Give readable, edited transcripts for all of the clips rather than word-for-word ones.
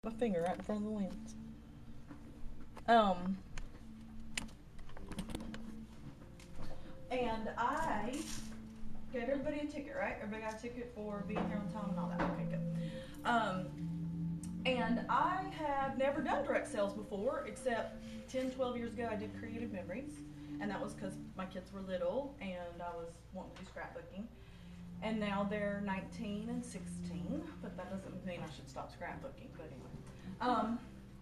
My finger right in front of the lens. Um, and I gave everybody a ticket, right? Everybody got a ticket for being here on time and all that. Okay, good. And I have never done direct sales before, except 10, 12 years ago I did Creative Memories. And that was because my kids were little and I was wanting to do scrapbooking. And now they're 19 and 16, but that doesn't mean I should stop scrapbooking, but anyway.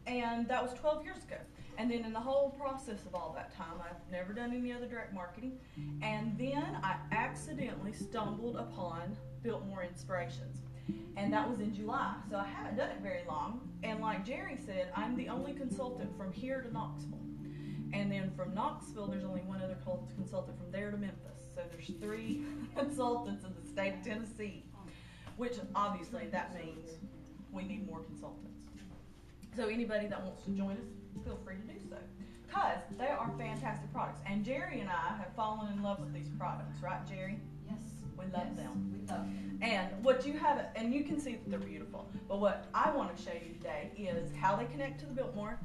And that was 12 years ago. And then in the whole process of all that time, I've never done any other direct marketing. And then I accidentally stumbled upon Biltmore Inspirations. And that was in July, so I haven't done it very long. And like Jerry said, I'm the only consultant from here to Knoxville. And then from Knoxville, there's only one other consultant from there to Memphis. So there's 3 consultants in the state of Tennessee, which obviously that means we need more consultants. So anybody that wants to join us, feel free to do so. Because they are fantastic products. And Jerry and I have fallen in love with these products, right, Jerry? Yes. We love them. We love them. And what you have, and you can see that they're beautiful, but what I want to show you today is how they connect to the Biltmore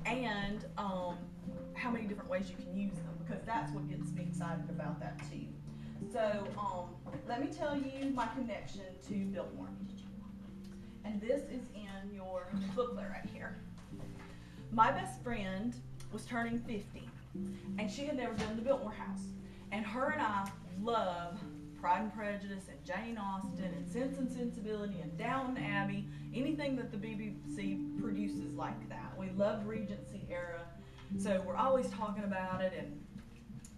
and how many different ways you can use them, because that's what gets me excited about that too. So let me tell you my connection to Biltmore. And this is in your booklet right here. My best friend was turning 50, and she had never done the Biltmore House. And her and I love Pride and Prejudice and Jane Austen and Sense and Sensibility and Downton Abbey, anything that the BBC produces like that. We love Regency era, so we're always talking about it and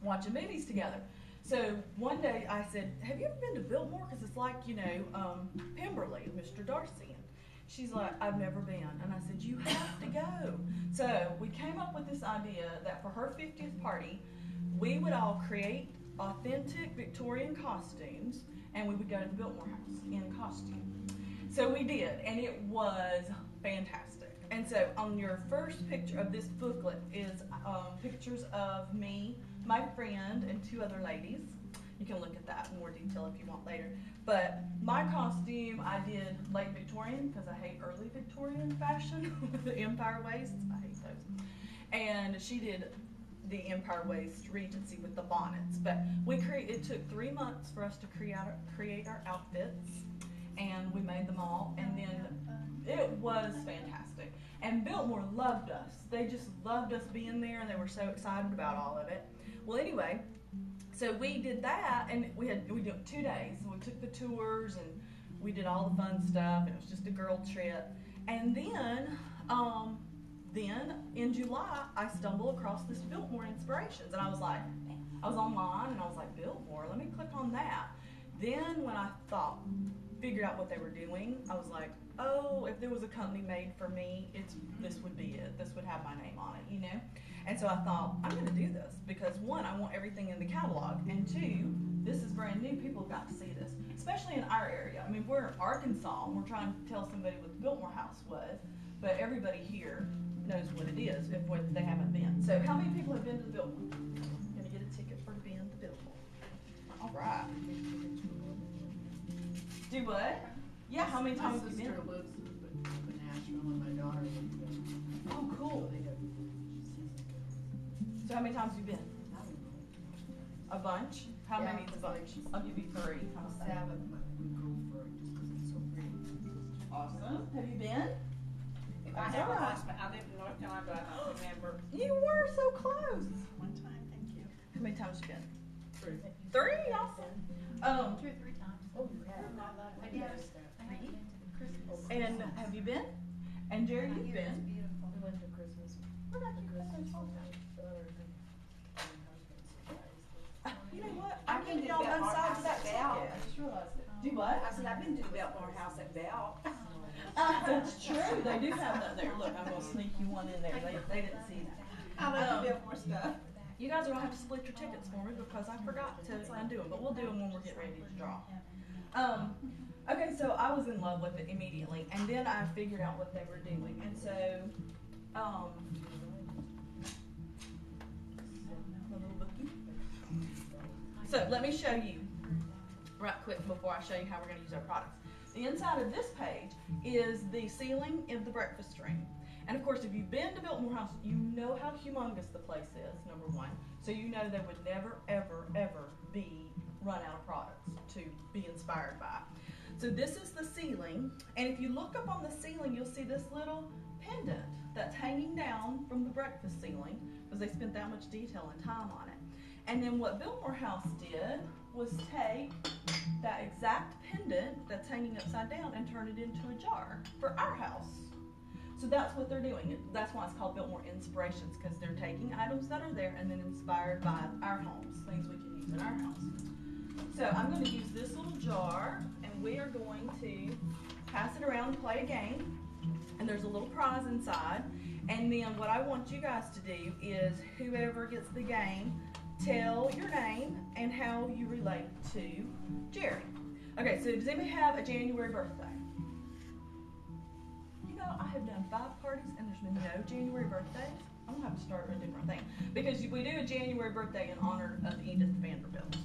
watching movies together. So one day I said, have you ever been to Biltmore? Because it's like, you know, Pemberley, Mr. Darcy. And she's like, I've never been. And I said, you have to go. So we came up with this idea that for her 50th party, we would all create authentic Victorian costumes and we would go to the Biltmore House in costume. So we did, and it was fantastic. And so on your first picture of this booklet is pictures of me, my friend, and 2 other ladies. You can look at that in more detail if you want later. But my costume, I did late Victorian because I hate early Victorian fashion with the empire waists. I hate those. And she did the empire waist Regency with the bonnets. But it took 3 months for us to create our outfits, and we made them all. And then it was fantastic. And Biltmore loved us. They just loved us being there, and they were so excited about all of it. Well, anyway, so we did that, and we did 2 days. We took the tours, and we did all the fun stuff. It was just a girl trip. And then in July, I stumbled across this Biltmore Inspirations, and I was online, and I was like, Biltmore, let me click on that. Then when I figured out what they were doing, I was like, oh, if there was a company made for me, this would be it. This would have my name on it, you know? And so I thought, I'm going to do this because 1, I want everything in the catalog, and 2, this is brand new. People have got to see this, especially in our area. I mean, we're in Arkansas, and we're trying to tell somebody what the Biltmore House was, but everybody here knows what it is if they haven't been. So how many people have been to the Biltmore? Going to get a ticket for being to Biltmore. All right. Do what? Yeah, how many times have you been? My sister lives in Nashville, and my daughter lives in. Oh, cool. So how many times have you been? A bunch? How Yeah, many is a bunch? I'll give you 3. How's that? 7, but we go for it just because it's so pretty. Awesome. Have you been? I have a husband. I live in North Carolina, but I don't remember. You were so close. One time, thank you. How many times have you been? 3. 3? Awesome. 2 or 3 times. Oh, yeah. I did. I went to Christmas. And have you been? And Jerry, you've been? Beautiful. We went to Christmas. Where did you Christmas? You know what? I I'm can giving do y'all that both part sides of that house at Bell. ticket. I just realized it. Do what? I said, I've been to the Biltmore House at Bell. That's true. They do have that there. Look, I'm going to sneak you one in there. They didn't see that. I love the Biltmore stuff. You guys are going to have to split your tickets for me because I forgot to undo them, but we'll do them when we're getting ready to draw. Okay, so I was in love with it immediately, and then I figured out what they were doing, and so, a little bookie. So let me show you right quick before I show you how we're going to use our products. The inside of this page is the ceiling of the breakfast room. And of course, if you've been to Biltmore House, you know how humongous the place is, number one. So you know they would never, ever, ever be run out of products to be inspired by. So this is the ceiling, and if you look up on the ceiling, you'll see this little pendant that's hanging down from the breakfast ceiling because they spent that much detail and time on it. And then what Biltmore House did was take that exact pendant that's hanging upside down and turn it into a jar for our house. So that's what they're doing. That's why it's called Biltmore Inspirations, because they're taking items that are there and then inspired by our homes, things we can use in our house. So I'm going to use this little jar, and we are going to pass it around and play a game. And there's a little prize inside. And then what I want you guys to do is whoever gets the game, tell your name and how you relate to Jerry. Okay, so does anybody have a January birthday? You know, I have done 5 parties and there's been no January birthdays. I'm gonna have to start a different thing because we do a January birthday in honor of Edith Vanderbilt.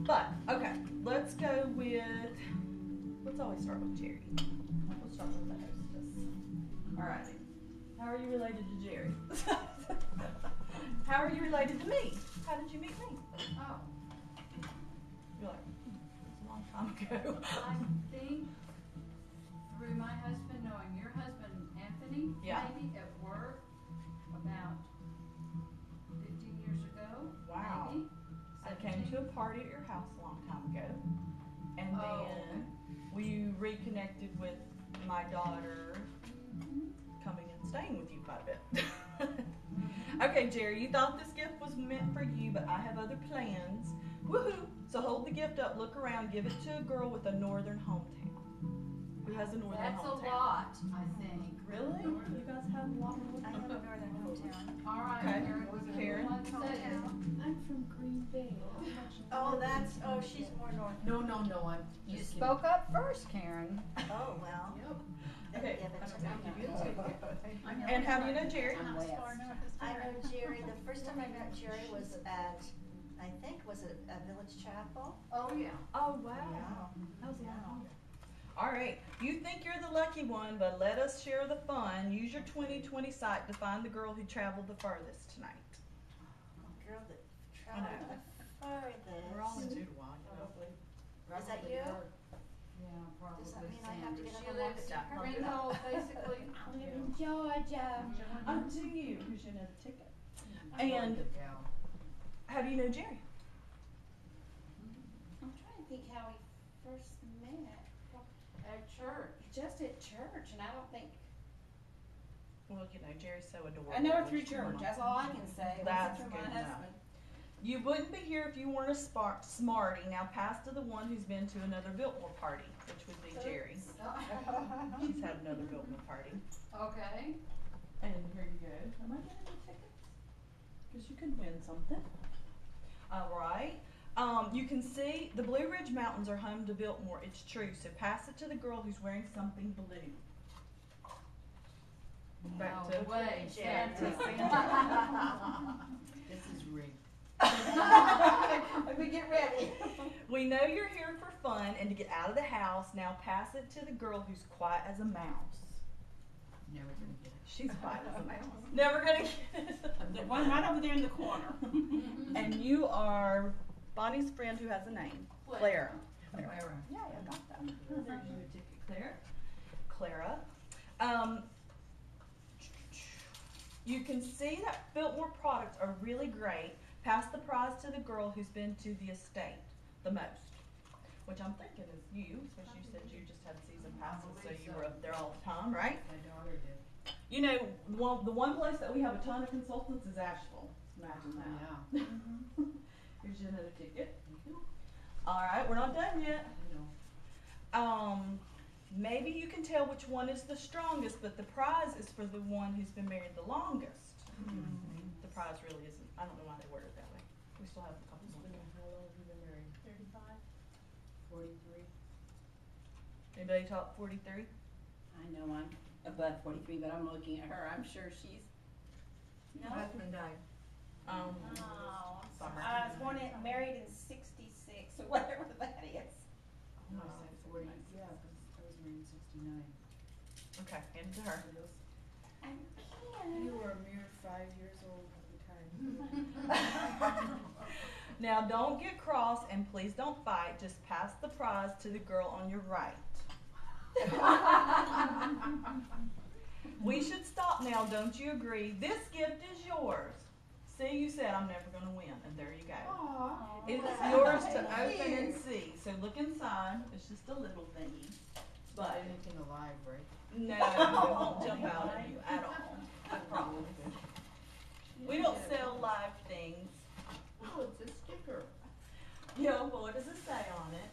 But okay, let's go with. Let's always start with Jerry. Let's start with the hostess. All right. How are you related to Jerry? How are you related to me? How did you meet me? Oh, You're like, it's a long time ago. I think through my husband, knowing your husband, Anthony, Yeah. maybe at work about 15 years ago. Wow. Maybe. I came to a party at your house a long time ago, and Oh, then we reconnected with my daughter Mhm. coming and staying with you quite a bit. Okay, Jerry, you thought this gift was meant for you, but I have other plans. Woohoo! So hold the gift up, look around, give it to a girl with a northern hometown. Who has a northern That's hometown? a lot, I think. Really? You guys have a lot of I have a northern hometown. All right, Okay. Karen, was it Karen? one say it? I'm from Green Bay. Oh, she's more north. No, I'm You just spoke up first, Karen. Oh, well. Yep. Then Okay. give it I to don't me. have to give it to you. And how do you know Jerry? I'm west. I know Jerry, the first time I met Jerry was at, I think, was it at Village Chapel? Oh, yeah. Oh, wow. That was a long time ago. All right, you think you're the lucky one, but let us share the fun. Use your 2020 sight to find the girl who traveled the furthest tonight. Girl that I know. traveled the farthest. We're all in Tudawa, Probably. Is that you? Yeah, probably. Does that mean I have to get She on the lives Yeah. in Brindle, basically. I live in Georgia. Oh, do you? Because you know the ticket. I love And the gal. how do you know Jerry? I'm trying to think how we first met. At church. Just at church, and I don't think. Well, you know, Jerry's so adorable. I know her through She's church. mama. That's all I can say. It That's wasn't through good my enough. husband. You wouldn't be here if you weren't a smarty. Now pass to the one who's been to another Biltmore party, which would be Jerry. She's had another Biltmore party. Okay. And here you go. Am I getting any tickets? Because you can win something. All right. You can see the Blue Ridge Mountains are home to Biltmore. It's true. So pass it to the girl who's wearing something blue. Back to No way, Jerry. Santa. This is rigged. Let me get ready. We know you're here for fun and to get out of the house. Now pass it to the girl who's quiet as a mouse. Never gonna get it. She's quiet as a mouse. Never gonna get it. The one right over there in the corner. And you are Bonnie's friend who has a name. Clara. Clara. Yeah, I got that. There's your ticket, Clara. Clara. You can see that Biltmore products are really great. Pass the prize to the girl who's been to the estate the most, which I'm thinking is you, since you said you just had season passes, so you were up there all the time, right? My daughter did. You know, the one place that we have a ton of consultants is Asheville. Imagine that. Yeah. Here's your another ticket. All right, we're not done yet. I know. Maybe you can tell which one is the strongest, but the prize is for the one who's been married the longest. The prize really isn't. I don't know why they word it that way. We still have a couple more. How long have you been married? 35. 43. Anybody top 43? I know I'm above 43, but I'm looking at her. I'm sure she's. No? My husband died. Um, Oh, Bummer. I was born married in '66 or whatever that is. No, 40. Yeah, 'cause turned 69. Okay, hand it to her. You were a mere 5 years old at the time. Now don't get cross and please don't fight. Just pass the prize to the girl on your right. We should stop now, don't you agree? This gift is yours. See, you said I'm never going to win, and there you go. Aww. It's yours to open and see. So look inside. It's just a little thingy. But Anything alive, right? no, it won't jump out at you at all. I promise. We don't sell live things. Oh, it's a sticker. Yeah, well, what does it say on it?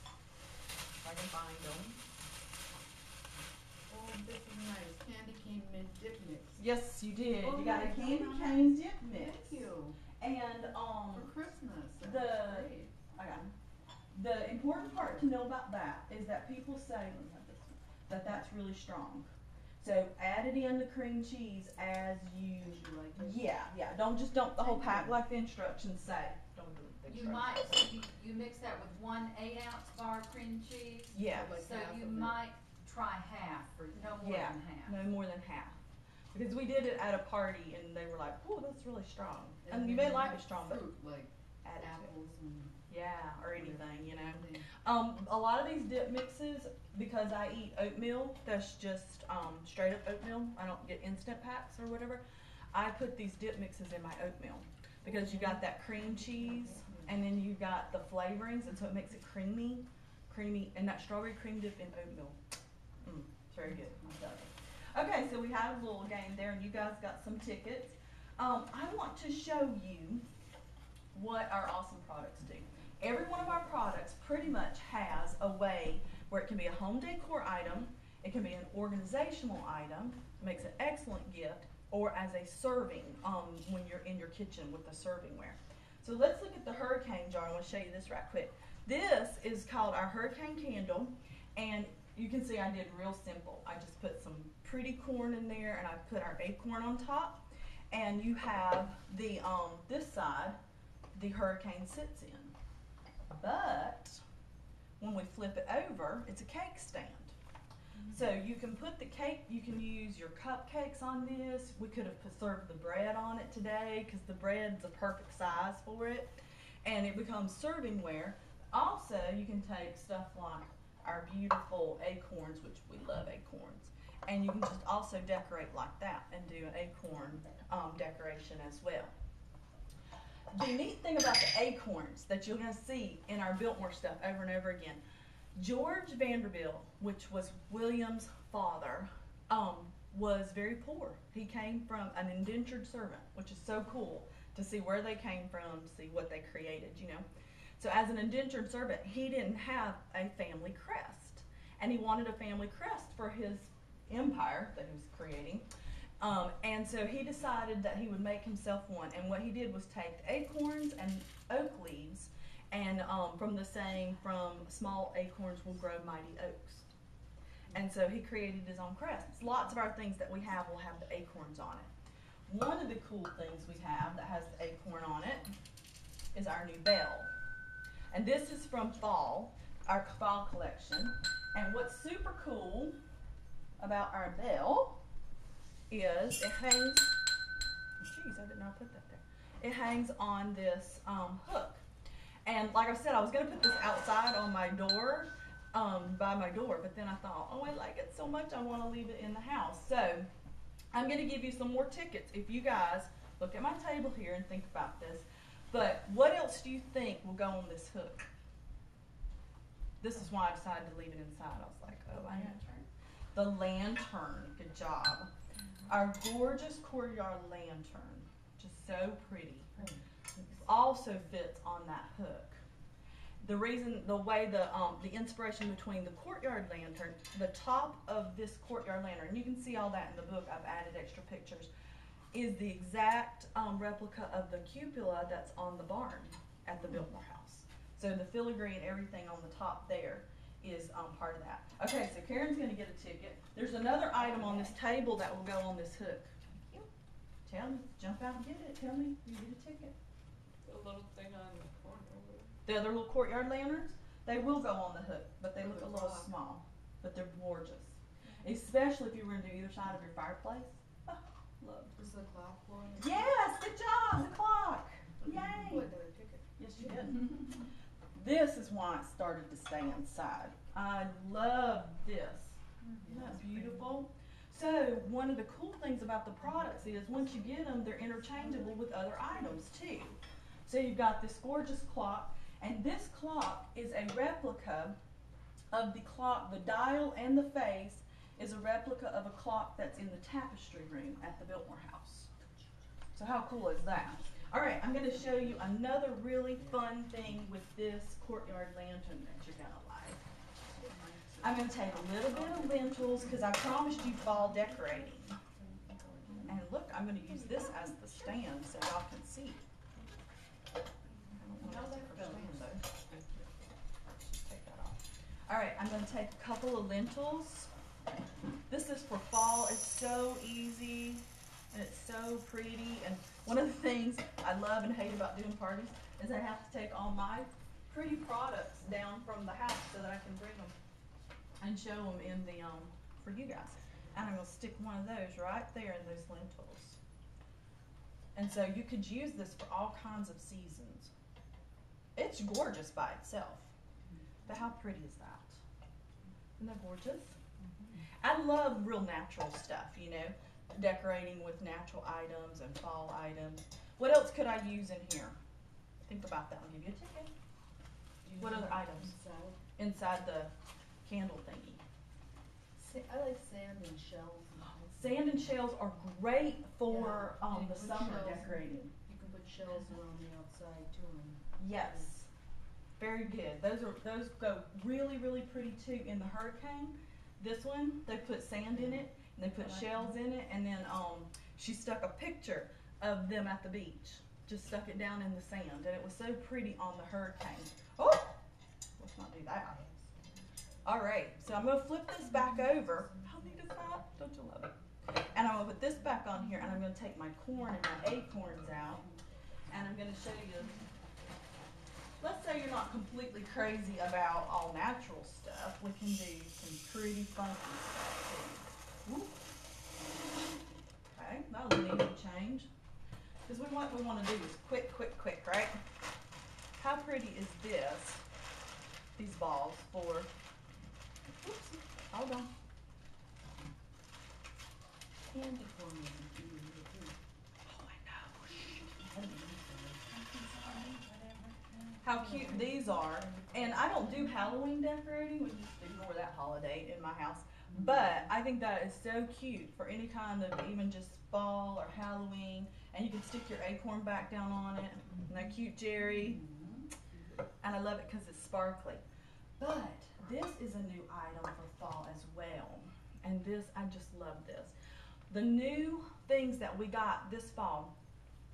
If I can find them. Oh, this is nice. Candy cane mint dip mix. Yes, you did. Oh, You got a my candy God. cane dip mix. Thank you. And For Christmas. That's the- great. the important part to know about that is that people say let me have this one, that that's really strong. So add it in the cream cheese as you. Would you like it? Yeah. Don't just dump the whole Thank pack you. like the instructions say. Don't do the You instructions. might, so you mix that with 1 8-ounce bar of cream cheese. Yeah. Like So half you of it. might try half or no more Yeah. than half. No more than half. Because we did it at a party and they were like, "Oh, that's really strong." And you then may like have it strong, but fruit, like add it to it. apples and Yeah, or anything, you know. everything. A lot of these dip mixes, because I eat oatmeal, that's just straight up oatmeal. I don't get instant packs or whatever. I put these dip mixes in my oatmeal because you got that cream cheese and then you got the flavorings, and so it makes it creamy, and that strawberry cream dip in oatmeal. It's very good. I love it. Okay, so we had a little game there, and you guys got some tickets. I want to show you what our awesome products do. Every one of our products pretty much has a way where it can be a home decor item, it can be an organizational item, makes an excellent gift, or as a serving when you're in your kitchen with the servingware. So let's look at the hurricane jar. I want to show you this right quick. This is called our hurricane candle, and you can see I did real simple. I just put some pretty corn in there, and I put our acorn on top, and you have the this side the hurricane sits in. But when we flip it over, it's a cake stand. So you can put the cake, you can use your cupcakes on this. We could have served the bread on it today because the bread's a perfect size for it. And it becomes servingware. Also, you can take stuff like our beautiful acorns, which we love acorns. And you can just also decorate like that and do an acorn decoration as well. The neat thing about the acorns that you're going to see in our Biltmore stuff over and over again, George Vanderbilt, which was William's father, was very poor. He came from an indentured servant, which is so cool to see where they came from, to see what they created, you know. So as an indentured servant, he didn't have a family crest, and he wanted a family crest for his empire that he was creating. And so he decided that he would make himself one. And what he did was take acorns and oak leaves, and from the saying, from small acorns will grow mighty oaks. And so he created his own crests. Lots of our things that we have will have the acorns on it. One of the cool things we have that has the acorn on it is our new bell. And this is from fall, our fall collection. And what's super cool about our bell is it hangs, geez, I did not put that there. It hangs on this hook. And like I said, I was going to put this outside on my door, by my door, but then I thought, oh, I like it so much, I want to leave it in the house. So I'm going to give you some more tickets. If you guys look at my table here and think about this, but what else do you think will go on this hook? This is why I decided to leave it inside. I was like, oh, I know. The lantern. Good job. Our gorgeous courtyard lantern, just so pretty. Also fits on that hook. The reason, the way the inspiration between the courtyard lantern, the top of this courtyard lantern, and you can see all that in the book. I've added extra pictures. Is the exact replica of the cupola that's on the barn at the Biltmore house. So the filigree and everything on the top there is part of that. Okay, so Karen's going to get a ticket. There's another item on this table that will go on this hook. Tell me, jump out and get it. Tell me, you get a ticket. The little thing on the corner. The other little courtyard lanterns. They will go on the hook, but they look a little small, but they're gorgeous. Especially if you were to do either side of your fireplace. Oh, love. Is the clock one? Yes, good job, the clock. Yay. What, did I pick it? Yes, you did. This is why it started to stay inside. I love this. Isn't that beautiful? So one of the cool things about the products is once you get them, they're interchangeable with other items too. So you've got this gorgeous clock, and this clock is a replica of the clock. The dial and the face is a replica of a clock that's in the tapestry room at the Biltmore house. So how cool is that? All right, I'm going to show you another really fun thing with this courtyard lantern that you're going to like. I'm going to take a little bit of lentils because I promised you fall decorating. And look, I'm going to use this as the stand so y'all can see. I don't want to stand though. Just take that off. All right, I'm going to take a couple of lentils. This is for fall. It's so easy and it's so pretty. And one of the things I love and hate about doing parties is I have to take all my pretty products down from the house so that I can bring them and show them in the for you guys. And I'm gonna stick one of those right there in those lentils. And so you could use this for all kinds of seasons. It's gorgeous by itself. But how pretty is that? Isn't that gorgeous? I love real natural stuff, you know, decorating with natural items and fall items. What else could I use in here? Think about that. I'll give you a ticket. What other items? Inside the candle thingy. I like sand and shells. Sand and shells are great for Yeah, you the put summer shells. decorating. You can put shells around the outside too. Yes. Very good. Those go really, really pretty too. In the hurricane, this one, they put sand in it and they put shells in it, and then she stuck a picture of them at the beach. Just stuck it down in the sand, and it was so pretty on the hurricane. Oh, let's not do that. All right, so I'm gonna flip this back over. How neat is that? Don't you love it? And I'm gonna put this back on here, and I'm gonna take my corn and my acorns out, and I'm gonna show you. Let's say you're not completely crazy about all natural stuff. We can do some pretty funky stuff too. Woo. Okay, that was an easy change. Because what we want to do is quick, quick, quick, right? How pretty is this? These balls for, oops, hold on. Candy corn. Oh, I know. How cute these are. And I don't do Halloween decorating. We just ignore that holiday in my house. But I think that is so cute for any kind of even just fall or Halloween. And you can stick your acorn back down on it. And that cute Jerry. And I love it because it's sparkly. But this is a new item for fall as well. And this, I just love this. The new things that we got this fall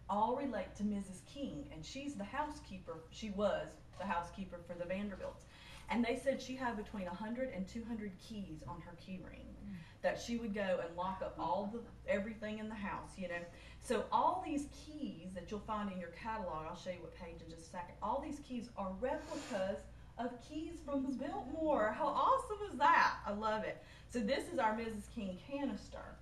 all relate to Mrs. King, and she's the housekeeper. She was the housekeeper for the Vanderbilts. And they said she had between 100 and 200 keys on her key ring that she would go and lock up everything in the house, you know. So all these keys that you'll find in your catalog, I'll show you what page in just a second, all these keys are replicas of keys from the Biltmore. How awesome is that? I love it. So this is our Mrs. King canister.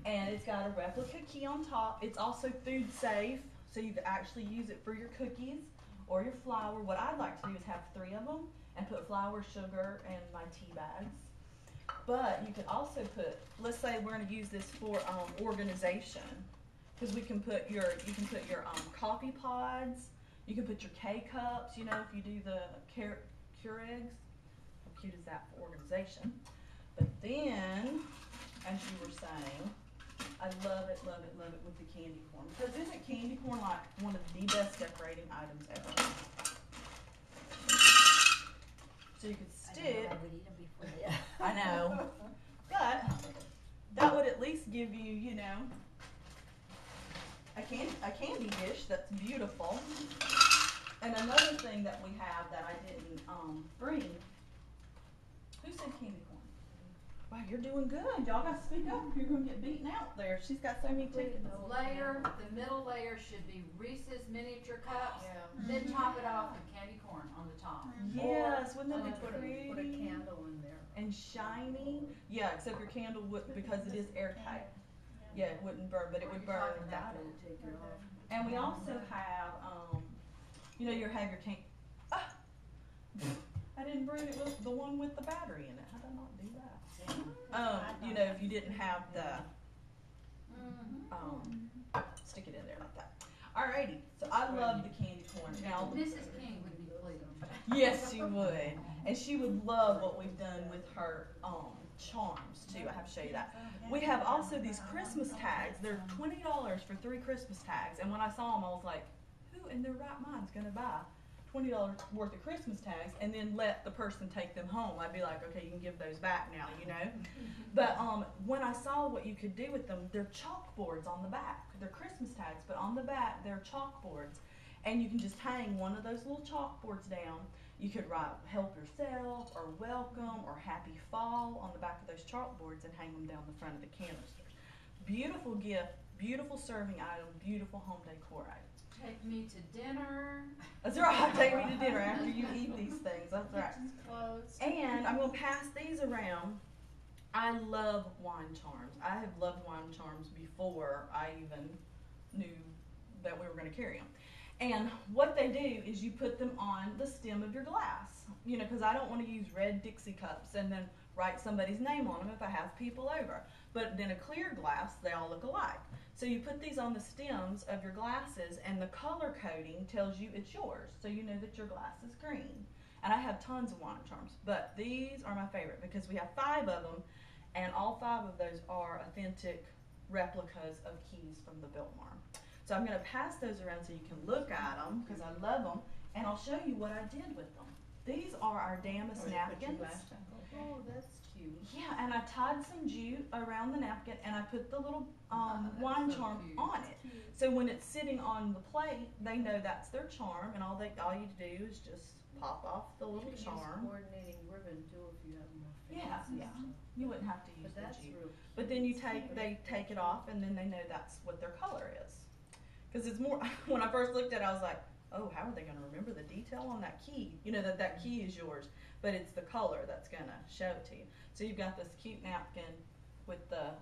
And it's got a replica key on top. It's also food safe, so you can actually use it for your cookies or your flour. What I'd like to do is have 3 of them and put flour, sugar, and my tea bags. But you could also put, let's say we're going to use this for organization, because you can put your coffee pods, you can put your K-cups, you know, if you do the Keurigs. How cute is that for organization? But then, as you were saying, I love it, love it, love it with the candy corn. Because isn't candy corn like one of the best decorating items ever? So you could stick. I would eat them before they. I know. But that would at least give you, you know, a candy dish that's beautiful. And another thing that we have that I didn't bring. Who said candy corn? Wow, you're doing good. Y'all got to speak up. You're going to get beaten out there. She's got so many tickets. The middle layer should be Reese's miniature cups, then top it off with candy corn on the top. Yes, wouldn't that be Put pretty? a candle in there. And shiny. Yeah, except your candle would, because it is airtight. Yeah, it wouldn't burn, but it would burn without it. Take it off. And we also have, you know, you have your can. Ah! I didn't bring it with the one with the battery in it. How did I not do that? You know, if you didn't have the, stick it in there like that. Alrighty, so I love the candy corn. Now, Mrs. King would be pleased. yes, she would, and she would love what we've done with her charms too. I have to show you that. We have also these Christmas tags. They're $20 for 3 Christmas tags, and when I saw them, I was like, who in their right mind's gonna buy $20 worth of Christmas tags and then let the person take them home? I'd be like, okay, you can give those back now, you know. But when I saw what you could do with them, they're chalkboards on the back. They're Christmas tags, but on the back they're chalkboards, and you can just hang one of those little chalkboards down. You could write "Help Yourself" or "Welcome" or "Happy Fall" on the back of those chalkboards and hang them down the front of the canisters. Beautiful gift, beautiful serving item, beautiful home decor item. Take me to dinner. That's right. Take me to dinner after you eat these things. That's right. Clothes. And I'm going to pass these around. I love wine charms. I have loved wine charms before I even knew that we were going to carry them. And what they do is you put them on the stem of your glass. You know, because I don't want to use red Dixie cups and then write somebody's name on them if I have people over. But then a clear glass, they all look alike. So you put these on the stems of your glasses, and the color coding tells you it's yours, so you know that your glass is green. And I have tons of wine charms, but these are my favorite because we have 5 of them, and all 5 of those are authentic replicas of keys from the Biltmore. So I'm going to pass those around so you can look at them because I love them, and I'll show you what I did with them. These are our damask napkins. Oh, that's cute. Yeah, and I tied some jute around the napkin, and I put the little wine charm on it. So when it's sitting on the plate, they know that's their charm, and all you do is just pop off the little You can use charm. coordinating ribbon too if you have more Yeah, fancy yeah. stuff. You wouldn't have to use But that's the jute. real. But then they take it off, and then they know that's what their color is. Because it's more. When I first looked at it, I was like, oh, how are they going to remember the detail on that key? You know that key is yours, but it's the color that's going to show it to you. So you've got this cute napkin with the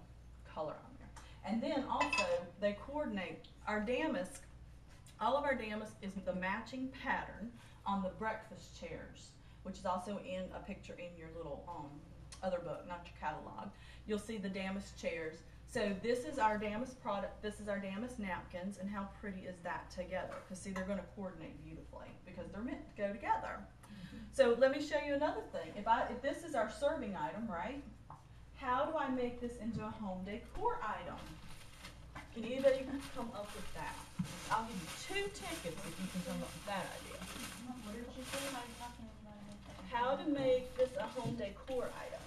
color on there. And then also, they coordinate our damask. All of our damask is the matching pattern on the breakfast chairs, which is also in a picture in your little other book, not your catalog. You'll see the damask chairs. So this is our damask product, this is our damask napkins, and how pretty is that together? Because see, they're going to coordinate beautifully because they're meant to go together. So let me show you another thing. If this is our serving item, right? How do I make this into a home decor item? Can anybody come up with that? I'll give you 2 tickets if you can come up with that idea. What did you say? How are you talking about it? How to make this a home decor item.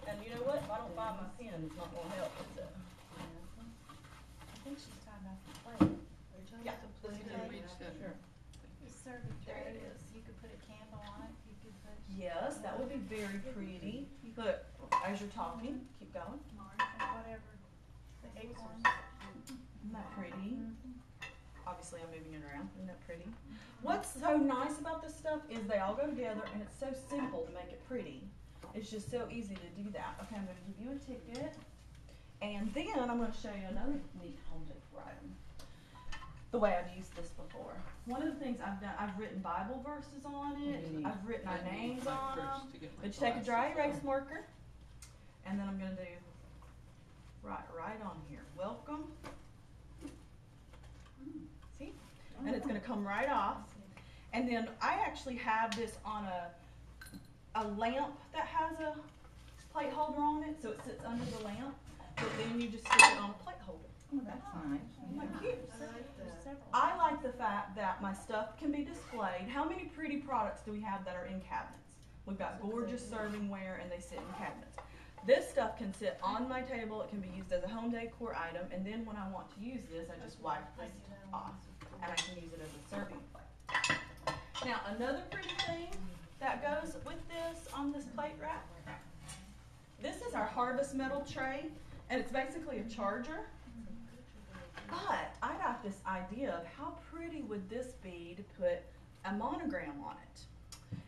And you know what? If I don't buy my pen, it's not going to help, is it? I think she's talking about the plate. Yeah, let's do it. Sure. The serving There tray, it is. you could put a candle on it, you could put Yes, that would be very pretty. Look, as you're talking, keep going. Mars or whatever, the acorns. Isn't that pretty? Obviously, I'm moving it around. Isn't that pretty? What's so nice about this stuff is they all go together, and it's so simple to make it pretty. It's just so easy to do that. Okay, I'm going to give you a ticket, and then I'm going to show you another neat home decor item. The way I've used this before. One of the things I've done, I've written Bible verses on it. I've written our names on them. But you take a dry erase marker, and then I'm going to do right on here. Welcome. See? And it's going to come right off. And then I actually have this on a lamp that has a plate holder on it, so it sits under the lamp. But then you just stick it on a plate holder. Oh, that's nice. Isn't that cute? Several. I like the fact that my stuff can be displayed. How many pretty products do we have that are in cabinets? We've got gorgeous servingware, and they sit in cabinets. This stuff can sit on my table. It can be used as a home decor item, and then when I want to use this, I just wipe this off, and I can use it as a serving plate. Now, another pretty thing that goes with this on this plate rack This is our harvest metal tray, and it's basically a charger. But I got this idea of how pretty would this be to put a monogram on it.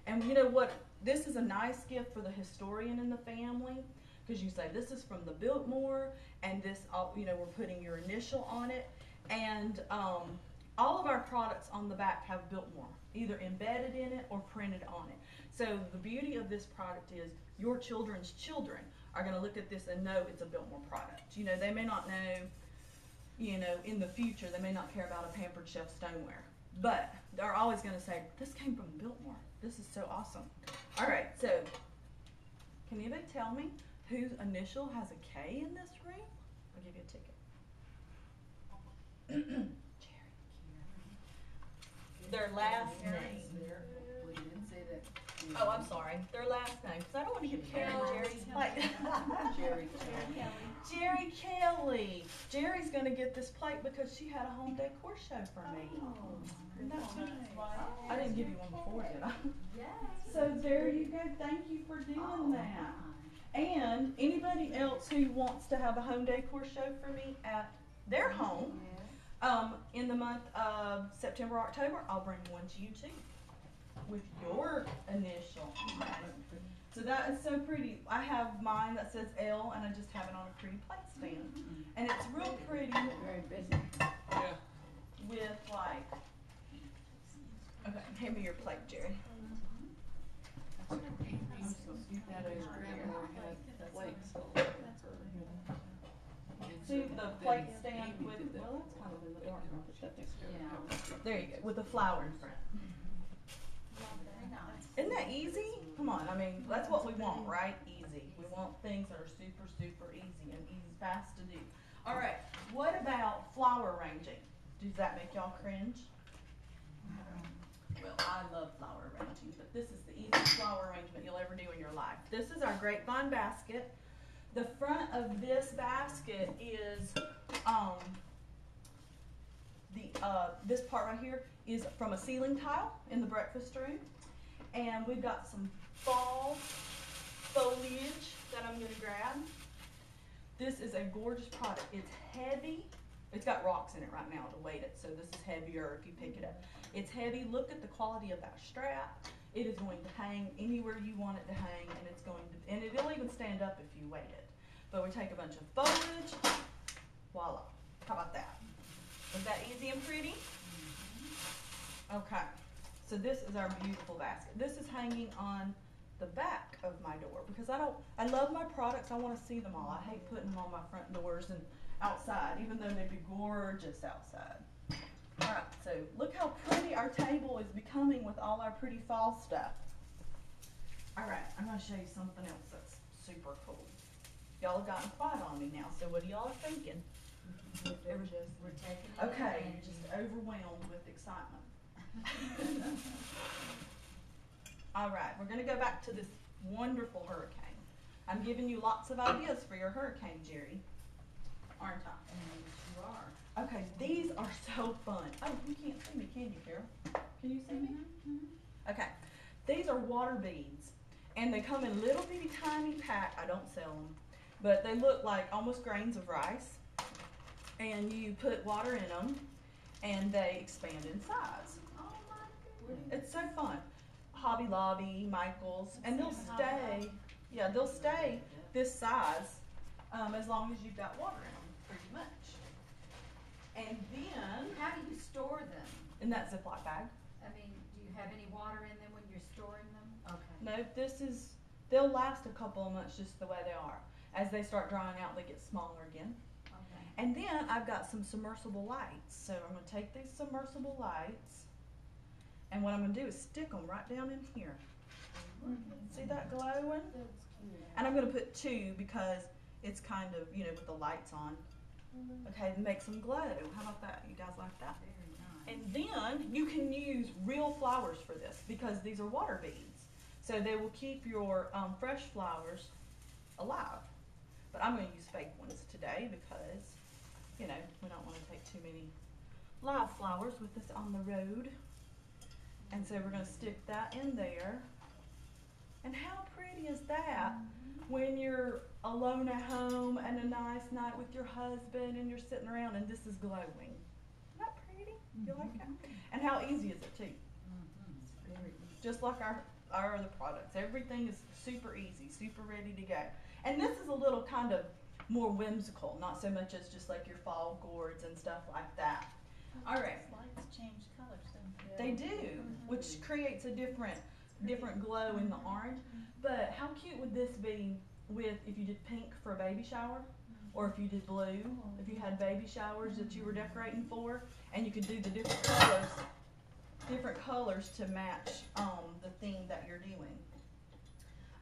And you know what? This is a nice gift for the historian in the family, because you say this is from the Biltmore, and this, you know, we're putting your initial on it. And all of our products on the back have Biltmore, either embedded in it or printed on it. So the beauty of this product is your children's children are going to look at this and know it's a Biltmore product. You know, they may not know, you know, in the future, they may not care about a Pampered Chef stoneware, but they're always going to say, this came from Biltmore. This is so awesome. All right, so can anybody tell me whose initial has a K in this ring? I'll give you a ticket. Their last name. We didn't say that. Oh, I'm sorry. Their last name, because I don't want to give Karen Jerry's plate. Jerry. Jerry Kelly. Jerry's going to get this plate because she had a home decor show for me. Isn't that sweet? I didn't give you one before, did I? Yes. So there you go. Thank you for doing that. And anybody else who wants to have a home decor show for me at their home, in the month of September, October, I'll bring one to you too, with your initial. So that is so pretty. I have mine that says L, and I just have it on a pretty plate stand, and it's real pretty. Very busy. With like, okay, hand me your plate, Jerry. See the plate stand with, well, that's kind of in the dark. I'll put that next to it. Yeah. There you go, with a flower in front. Very nice. Isn't that easy? Come on, I mean, that's what we want, right? Easy. We want things that are super, super easy and easy, fast to do. All right, what about flower arranging? Does that make y'all cringe? Well, I love flower arranging, but this is the easiest flower arrangement you'll ever do in your life. This is our grapevine basket. The front of this basket is, this part right here is from a ceiling tile in the breakfast room. And we've got some fall foliage that I'm gonna grab. This is a gorgeous product. It's heavy. It's got rocks in it right now to weight it, so this is heavier if you pick it up. It's heavy. Look at the quality of that strap. It is going to hang anywhere you want it to hang, and it's going to, and it'll even stand up if you weight it. But we take a bunch of foliage, voila. How about that? Was that easy and pretty? Okay, so this is our beautiful basket. This is hanging on the back of my door because I love my products. I want to see them all. I hate putting them on my front doors and outside, even though they'd be gorgeous outside. All right, so look how pretty our table is becoming with all our pretty fall stuff. All right, I'm going to show you something else that's super cool. Y'all have gotten quiet on me now, so what are y'all thinking? We're taking it. Okay, and just overwhelmed with excitement. All right, we're going to go back to this wonderful hurricane. I'm giving you lots of ideas for your hurricane, Jerry, aren't I? you are. Okay, these are so fun. Oh, you can't see me, can you, Carol? Can you see me? Okay, these are water beads, and they come in little bitty tiny pack. I don't sell them, but they look like almost grains of rice, and you put water in them, and they expand in size. Oh my goodness. It's so fun. Hobby Lobby, Michael's, and they'll stay. Yeah, they'll stay this size as long as you've got water in them, pretty much. And then, How do you store them? in that Ziploc bag. I mean, do you have any water in them when you're storing them? Okay. No, they'll last a couple of months just the way they are. As they start drying out, they get smaller again. Okay. And then I've got some submersible lights. So I'm going to take these submersible lights, and what I'm going to do is stick them right down in here. See that glowing? And I'm going to put two because it's kind of, you know, with the lights on. Okay, to make some glow. How about that? You guys like that? Very nice. And then you can use real flowers for this because these are water beads. So they will keep your fresh flowers alive. But I'm going to use fake ones today because, you know, we don't want to take too many live flowers with us on the road. And so we're going to stick that in there. And how pretty is that when you're alone at home and a nice night with your husband and you're sitting around and this is glowing? Isn't that pretty? You like that? And how easy is it too? Very easy. Just like our other products. Everything is super easy, super ready to go. And this is a little kind of more whimsical, not so much as just like your fall gourds and stuff like that. All right. Lights change colors, don't They do, which creates a different glow in the orange. But how cute would this be with if you did pink for a baby shower, or if you did blue, if you had baby showers that you were decorating for, and you could do the different colors to match the theme that you're doing.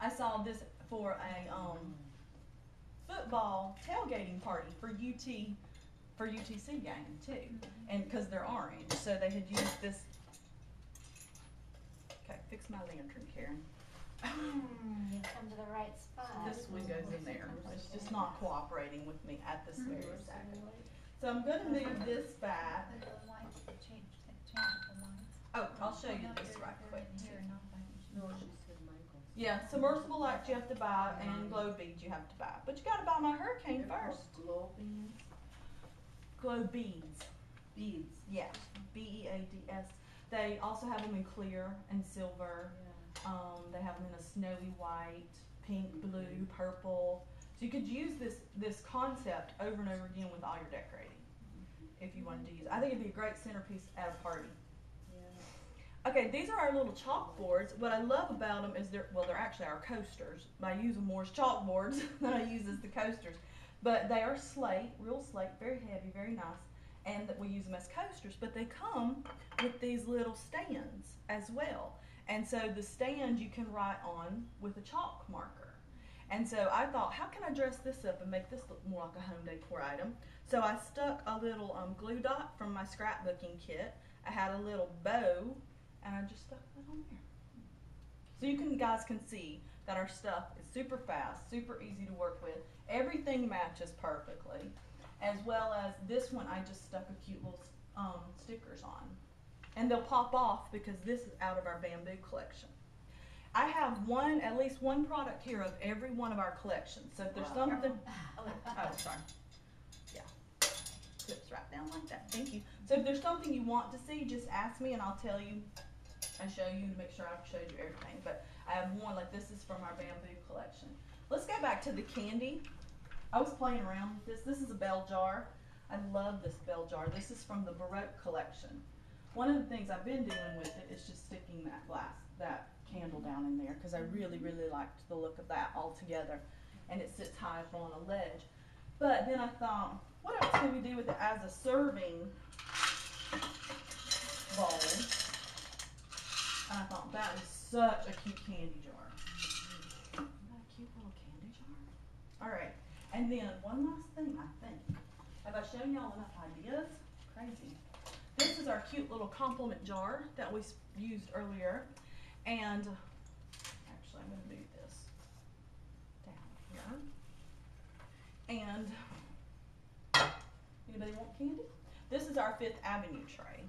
I saw this for a football tailgating party for UTC game too, and because they're orange, so they had used this. Okay, fix my lantern, Karen. You come to the right spot. This one goes in there. It's just not cooperating with me at this very second. So I'm going to move this back. The lights change the lights. Oh, I'll show you this right quick. Here, not back. Yeah, submersible lights you have to buy, and glow beads you have to buy. But you got to buy my hurricane first. Glow beads. Glow beads. Beads. Yeah, B-E-A-D-S. They also have them in clear and silver. They have them in a snowy white, pink, blue, purple. So you could use this concept over and over again with all your decorating if you wanted to use it. I think it'd be a great centerpiece at a party. Okay, these are our little chalkboards. What I love about them is they're actually our coasters. I use them more as chalkboards than I use as the coasters. But they are slate, real slate, very heavy, very nice, and that we use them as coasters. But they come with these little stands as well. And so the stand you can write on with a chalk marker. And so I thought, how can I dress this up and make this look more like a home decor item? So I stuck a little glue dot from my scrapbooking kit. I had a little bow, and I just stuck that on there. So you guys can see that our stuff is super fast, super easy to work with. Everything matches perfectly, as well as this one I just stuck a cute little stickers on. And they'll pop off because this is out of our bamboo collection. I have at least one product here of every one of our collections. So if there's something, oh sorry, yeah, clips right down like that. Thank you. So if there's something you want to see, just ask me and I'll tell you and show you to make sure I've showed you everything. But I have one, like this is from our bamboo collection. Let's go back to the candy. I was playing around with this. This is a bell jar. I love this bell jar. This is from the Baroque collection. One of the things I've been doing with it is just sticking that candle down in there because I really, really liked the look of that all together. And it sits high up on a ledge. But then I thought, what else can we do with it as a serving bowl? And I thought that is such a cute candy jar. Isn't that a cute little candy jar? All right. And then one last thing, I think. Have I shown y'all enough ideas? Crazy. This is our cute little compliment jar that we used earlier. And actually, I'm going to move this down here. And anybody want candy? This is our Fifth Avenue tray.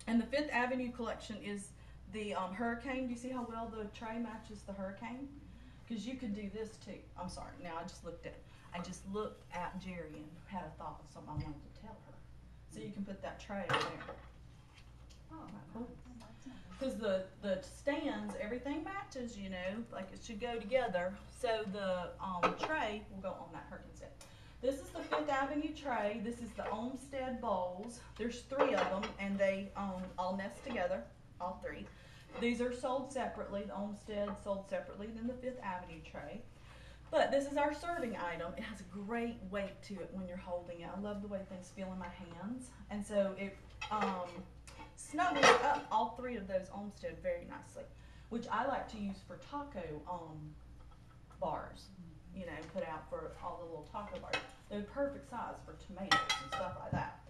And the Fifth Avenue collection is the hurricane. Do you see how well the tray matches the hurricane? Because you could do this too. I'm sorry. Now I just looked at Jerry and had a thought of something I wanted to tell her. So you can put that tray over there. Oh, cool. Because the stands, everything matches, you know, like it should go together. So the tray will go on that hurricane set. This is the Fifth Avenue tray. This is the Olmsted bowls. There's 3 of them, and they all nest together, all 3. These are sold separately. The Olmsted sold separately than the Fifth Avenue tray. But this is our serving item. It has a great weight to it when you're holding it. I love the way things feel in my hands. And so it snuggles up all 3 of those Olmsted very nicely, which I like to use for taco bars, you know, put out for all the little taco bars. They're perfect size for tomatoes and stuff like that.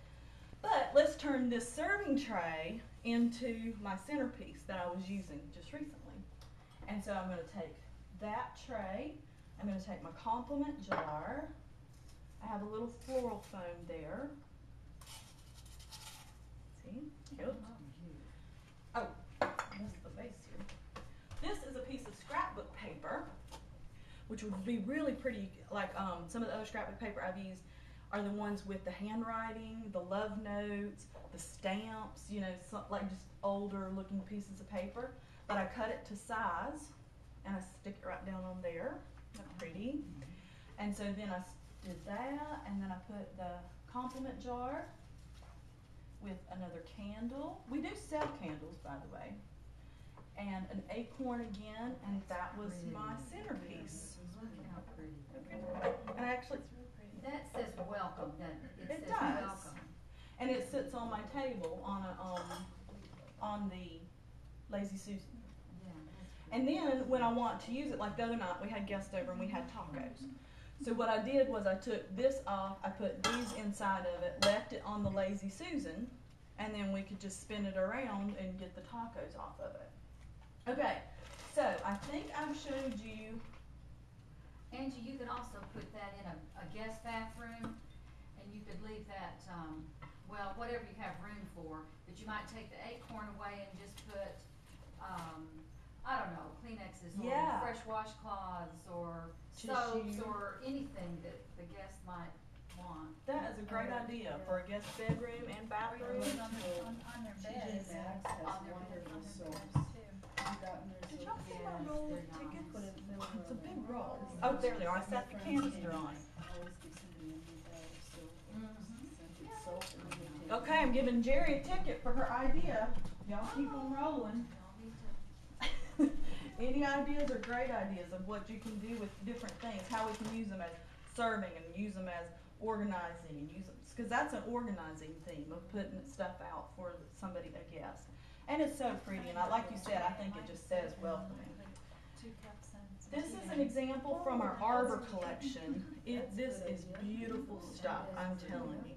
But let's turn this serving tray into my centerpiece that I was using just recently. And so I'm going to take that tray. I'm going to take my compliment jar. I have a little floral foam there. See? Cute. Oh, this is the base here. This is a piece of scrapbook paper, which would be really pretty. Like some of the other scrapbook paper I've used are the ones with the handwriting, the love notes, the stamps, you know, like just older looking pieces of paper. But I cut it to size and I stick it right down on there. Isn't that pretty? And so then I did that, and then I put the compliment jar with another candle. We do sell candles, by the way. And an acorn again, and that was my centerpiece. Look how pretty. And actually, That says welcome, doesn't it? It says does. welcome. and it sits on my table on on the Lazy Susan. Yeah. And then when I want to use it, like the other night, we had guests over and we had tacos. So what I did was I took this off, I put these inside of it, left it on the Lazy Susan, and then we could just spin it around and get the tacos off of it. Okay, so I think I've showed you. Angie, you could also put that in a guest bathroom, and you could leave that, well, whatever you have room for, but you might take the acorn away and just put, I don't know, Kleenexes or Yeah. fresh washcloths or Tissue. soaps or anything that the guest might want. That is a great idea for a guest bedroom and bathroom. On their bed, TJ is it? Maxx has On their wonderful On their soaps. beds too. You've gotten their Did y'all soaps. see my Yes, roll they're of tickets? Put it in the middle It's a of big it. roll. Oh, there they are. I set the canister on. I always give somebody a new bag of soap. Mhm. Scented soap, and then they take Okay, I'm giving Jerry a ticket for her idea. Y'all keep on rolling. Y'all need to Any ideas are great ideas of what you can do with different things, how we can use them as serving and use them as organizing and use them, because that's an organizing theme of putting stuff out for somebody, a guest. And it's so pretty, and like you said, I think it just says welcoming. 2 cups and some This tea is bags. an example from our Arbor collection. This is beautiful stuff, I'm telling you.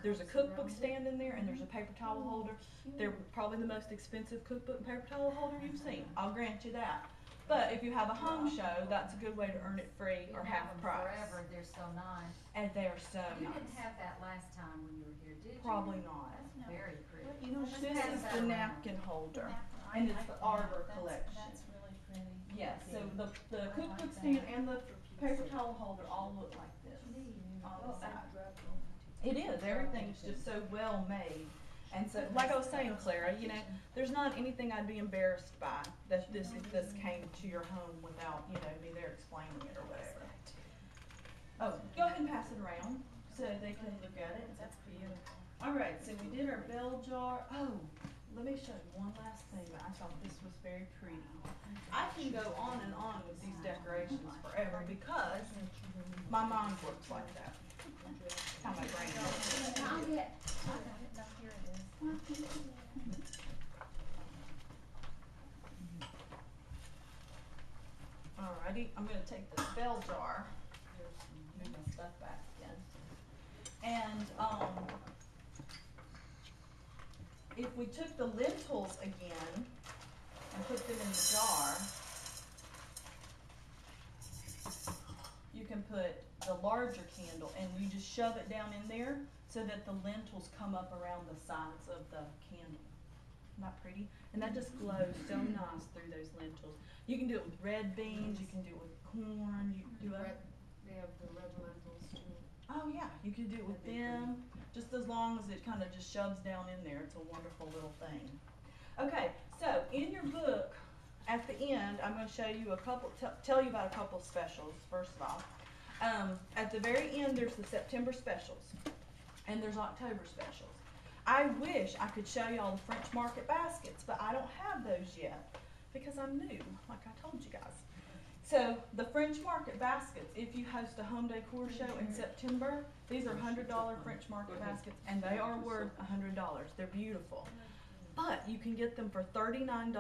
There's a cookbook stand in there, and there's a paper towel holder. They're probably the most expensive cookbook and paper towel holder you've seen. I'll grant you that. But if you have a home show, that's a good way to earn it free You or have half them price. forever, they're so nice. And they are so You nice. didn't have that last time when you were here, did you? Probably not. No. Very pretty. You know, Just this pass is that the around. napkin holder. I And it's like the that. Arbor That's- collection. That's really pretty. Yes, so the I cookbook like stand that. and the paper towel holder all look like this on the side. It is, everything is just so well made. And so, like I was saying, Clara, you know, there's not anything I'd be embarrassed by that if this came to your home without, you know, me there explaining it or whatever. Oh, go ahead and pass it around so they can look at it. That's beautiful. Alright, so we did our bell jar. Oh, let me show you one last thing that I thought this was very pretty. I can go on and on with these decorations forever because my mind works like that. That's how my brain works. I got it. No, here it is. Alrighty, I'm gonna take this bell jar, move my stuff back again. And, if we took the lentils again and put them in the jar, you can put the larger candle and you just shove it down in there so that the lentils come up around the sides of the candle. Isn't that pretty? And that just glows so nice through those lentils. You can do it with red beans, you can do it with corn, you can do it. They have the red lentils too. Oh yeah, you can do it with them, just as long as it kind of just shoves down in there. It's a wonderful little thing. Okay, so in your book, at the end, I'm going to show you a couple, tell you about a couple of specials, first of all. At the very end, there's the September specials, and there's October specials. I wish I could show you all the French Market baskets, but I don't have those yet because I'm new, like I told you guys. So the French Market baskets, if you host a home decor show in September, these are $100 French Market baskets, and they are worth $100. They're beautiful. But you can get them for $39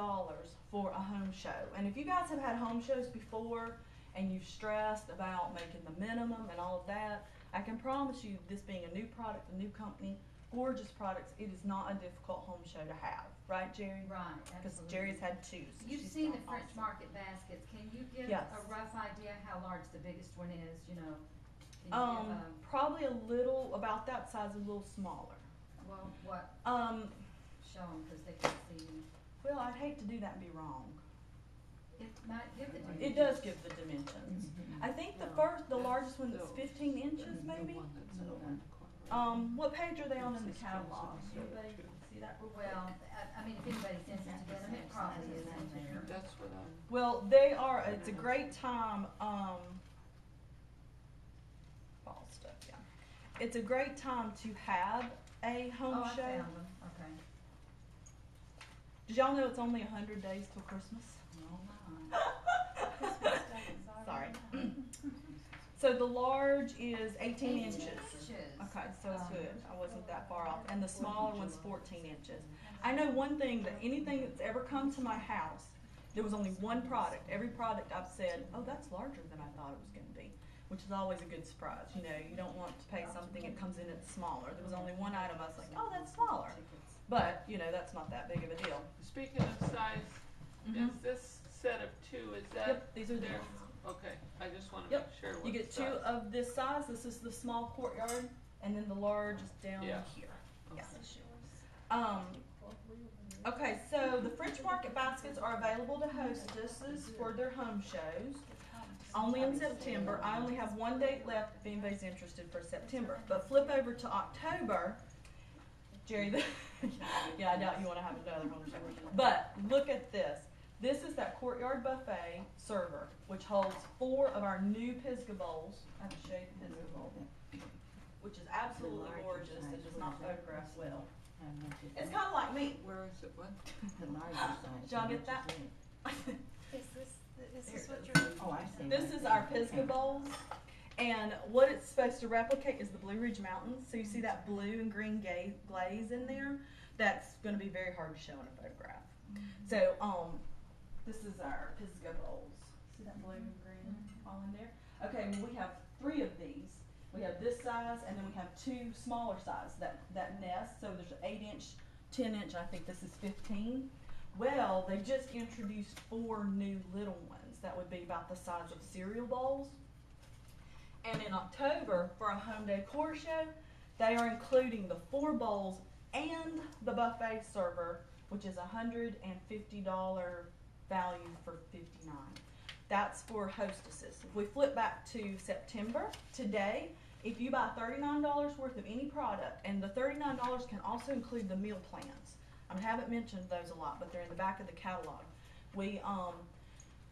for a home show. And if you guys have had home shows before and you've stressed about making the minimum and all of that, I can promise you, this being a new product, a new company, gorgeous products, it is not a difficult home show to have. Right, Jerry? Right, Because absolutely. Jerry's had two. So You've she's seen the done French awesome. Market baskets. Can you give Yes. a rough idea how large the biggest one is, you know? Can you give Probably a little, about that size, a little smaller. well, what, Um, show them, cause they can see. well, I'd hate to do that and be wrong. It might give the dimensions. It does give the dimensions. I think the largest one that's 15 inches maybe. What page are they on in the catalog? Anybody see that? Well, I mean, if anybody sends it to them, it probably is in there. That's what I'm. Well, it's a great time, fall stuff, yeah. It's a great time to have a home Oh, I show. found them, okay. Did y'all know it's only 100 days till Christmas? Oh, my. Christmas Day is Sorry. already So the large is 18 inches. Inches. Okay, so it's good. I wasn't that far off. And the smaller one's 14 inches. I know one thing, that anything that's ever come to my house, there was only one product. Every product I've said, oh, that's larger than I thought it was going to be, which is always a good surprise. You know, you don't want to pay something that comes in it's smaller. There was only one item I was like, oh, that's smaller. But, you know, that's not that big of a deal. Speaking of size, Mhm. is this set of two, is that? Yep, these are the their- ones. Okay, I just wanna Yep. make sure what You get two size. of this size. This is the small courtyard, and then the large is down Yeah. here. Yeah. yours. Okay, so the French market baskets are available to hostesses for their home shows. Only in September. I only have one date left if anybody's interested for September. But flip over to October. Jerry, yeah, I doubt you want to have another home show. But look at this. This is that courtyard buffet server, which holds 4 of our new Pisgah bowls. I have to show you the Pisgah bowl, which is absolutely gorgeous. It does not photograph well. It's kind of like me. Where is it, what? The larger size. Did y'all get that? Is this what Here you're? Oh, I see. This is our Pisgah bowls, and what it's supposed to replicate is the Blue Ridge Mountains. So you see that blue and green glaze in there? That's going to be very hard to show in a photograph. So, this is our Pisgah bowls. See that blue and green all in there? Okay, well, we have 3 of these. We have this size, and then we have 2 smaller size, that nest. So there's an 8-inch, 10-inch, I think this is 15. Well, they just introduced 4 new little ones that would be about the size of cereal bowls. And in October, for a home decor show, they are including the 4 bowls and the buffet server, which is $150 value for $59. That's for hostesses. If we flip back to September, today, if you buy $39 worth of any product, and the $39 can also include the meal plans. I haven't mentioned those a lot, but they're in the back of the catalog. We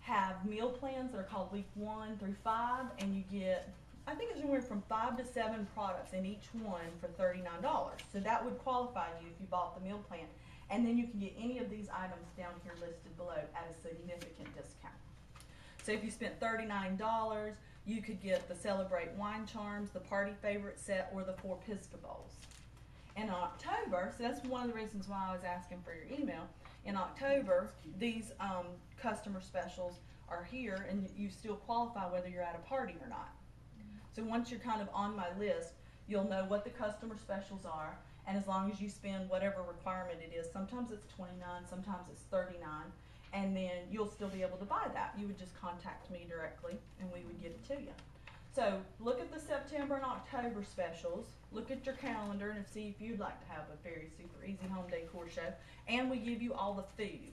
have meal plans that are called week 1 through 5, and you get, I think it's anywhere from 5 to 7 products in each one for $39. So that would qualify you if you bought the meal plan. And then you can get any of these items down here listed below at a significant discount. So if you spent $39, you could get the Celebrate Wine Charms, the Party Favorite Set, or the 4 Pisgah Bowls. In October, so that's one of the reasons why I was asking for your email. In October, these customer specials are here, and you still qualify whether you're at a party or not. So once you're kind of on my list, you'll know what the customer specials are, and as long as you spend whatever requirement it is, sometimes it's $29, sometimes it's $39, and then you'll still be able to buy that. You would just contact me directly, and we would get it to you. So look at the September and October specials. Look at your calendar and see if you'd like to have a very super easy home decor show. And we give you all the food.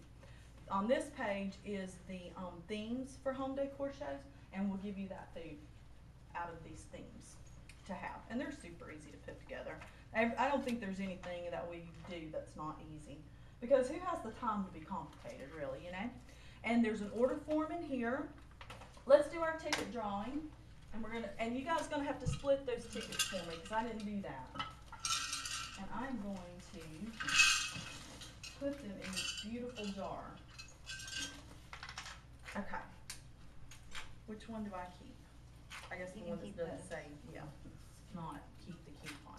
On this page is the themes for home decor shows, and we'll give you that food out of these themes to have. And they're super easy to put together. I don't think there's anything that we do that's not easy, because who has the time to be complicated, really, you know? And there's an order form in here. Let's do our ticket drawing. And you guys are gonna have to split those tickets for me, because I didn't do that. And I'm going to put them in this beautiful jar. Okay. Which one do I keep? I guess You the can one that keep doesn't those. say, yeah, not keep the coupon.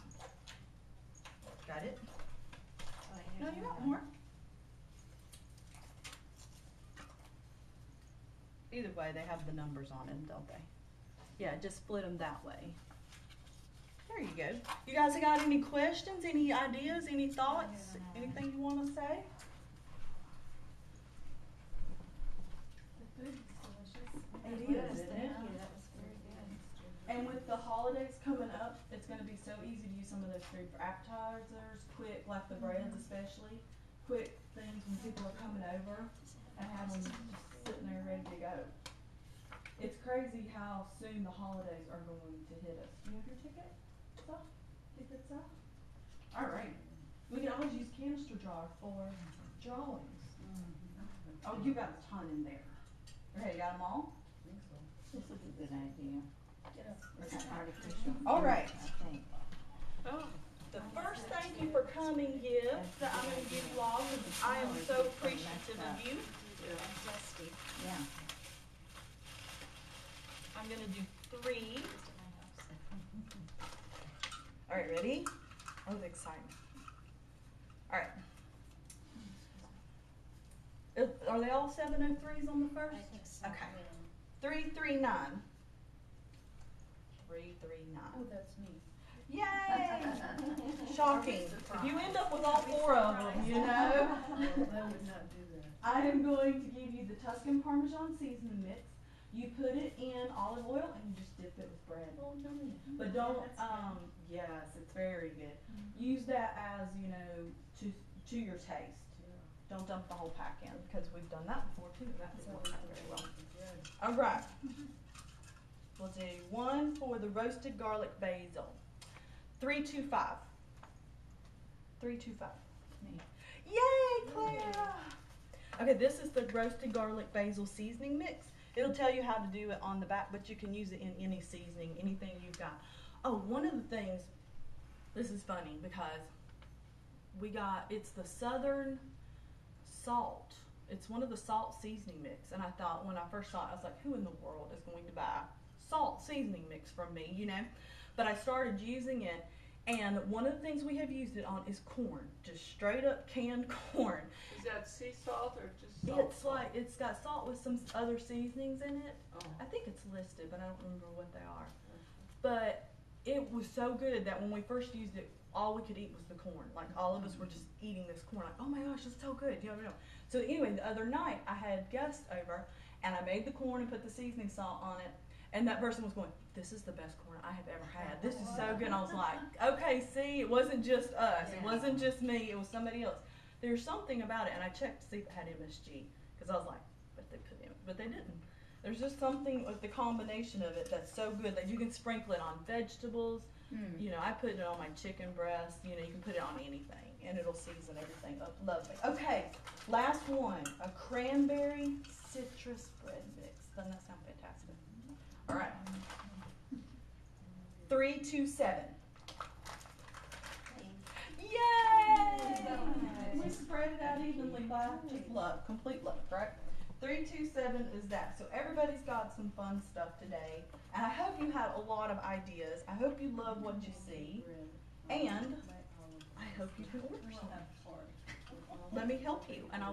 Got it? No, you got more. Either way, they have the numbers on them, don't they? Yeah, just split them that way. There you go. You guys got any questions, any ideas, any thoughts, anything you want to say? The food is delicious. It Yes, is, isn't thank it? you, that was very good. And with the holidays coming up, it's going to be so easy to use some of those food for appetizers, quick, like the breads especially, quick things when people are coming over, and have them just sitting there ready to go. It's crazy how soon the holidays are going to hit us. You have your ticket? So, tickets up? Alright. We can always use canister jar for drawings. Oh, you got a ton in there. Okay, you got them all? This is a good idea. It's not artificial. Alright. I think. Oh. The first thank you for coming gift that I'm going to give you all, because I am so appreciative of you. Yeah. I'm going to do 3. Alright, ready? Oh, the excitement. Alright. Are they all 703s on the first? I think so. Okay. 339. 339. Oh, that's me. Yay! Shocking. If you end up with all 4 of them, you know. Well, I would not do that. I am going to give you the Tuscan Parmesan seasoning mix. You put it in olive oil and you just dip it with bread. Oh, no. But don't, yes, it's very good. Use that as, you know, to your taste. Don't dump the whole pack in, because we've done that before too. That didn't work out very well. All right. We'll do 1 for the roasted garlic basil. 325. 325. Yay, Clara! Okay, this is the roasted garlic basil seasoning mix. It'll tell you how to do it on the back, but you can use it in any seasoning, anything you've got. Oh, one of the things, this is funny because it's the Southern salt. It's one of the salt seasoning mix, and I thought when I first saw it, I was like, who in the world is going to buy salt seasoning mix from me, you know? But I started using it, and one of the things we have used it on is corn, just straight up canned corn. Is that sea salt or just salt? It's got salt with some other seasonings in it. Oh. I think it's listed, but I don't remember what they are. But it was so good that when we first used it, all we could eat was the corn. Like, all of us were just eating this corn. Like, oh my gosh, it's so good. You know. So anyway, the other night I had guests over, and I made the corn and put the seasoning salt on it. And that person was going, this is the best corn I have ever had. This is so good. And I was like, okay, see, it wasn't just us. It wasn't just me. It was somebody else. There's something about it, and I checked to see if it had MSG, because I was like, but they didn't. There's just something with the combination of it that's so good that you can sprinkle it on vegetables. You know, I put it on my chicken breast. You know, you can put it on anything, and it'll season everything up lovely. Okay, last one, a cranberry citrus bread mix. Doesn't that sound fantastic? All right. 327. Yay! We spread it out evenly by just luck, complete luck, right? 327 is that. So everybody's got some fun stuff today. And I hope you had a lot of ideas. I hope you love what you see. And I hope you can order some. Let me help you. And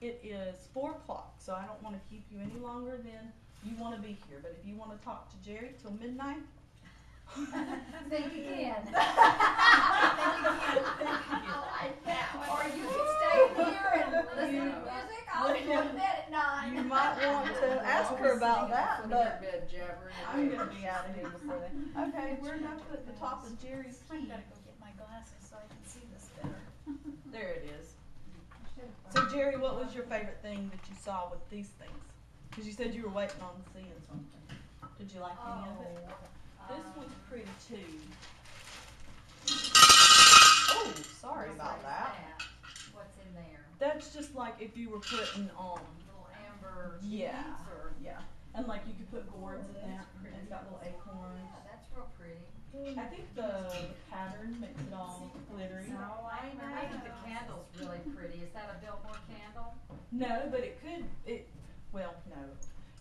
it is 4 o'clock, so I don't want to keep you any longer than you want to be here. But if you want to talk to Jerry till midnight, Think again. Or you can stay here and listen to music. I'll go to bed at 9. you might want to ask her about that. But bed jabbering. I'm going to be out of here before then. Okay, we're going to put the top of Jerry's I key. gotta go get my glasses so I can see this better. There it is. So Jerry, what was your favorite thing that you saw with these things? Because you said you were waiting on seeing something. Did you like any of it? This one's pretty too. Oh, sorry about that. What's in there? That's just like if you were putting Little amber Yeah. seeds or? yeah, and like you could put gourds in that. And it's got little acorns. Yeah, that's real pretty. I think the pattern makes it all glittery. I think the candle's really pretty. Is that a Biltmore candle? No, but it could. Well, no,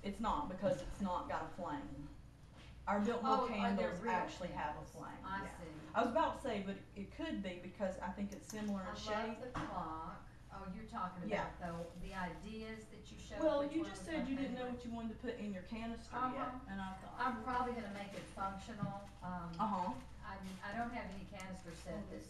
it's not, because it's not got a flame. Our Biltmore they're candles real actually have a candles. flame. I yeah. see. I was about to say, but it could be, because I think it's similar in I shape. love the clock. Oh, you're talking Yeah. about the ideas that you showed. Well, which you one just was said my you didn't know favorite? what you wanted to put in your canister yet, and I thought. I'm probably gonna make it functional. I don't have any canister set that's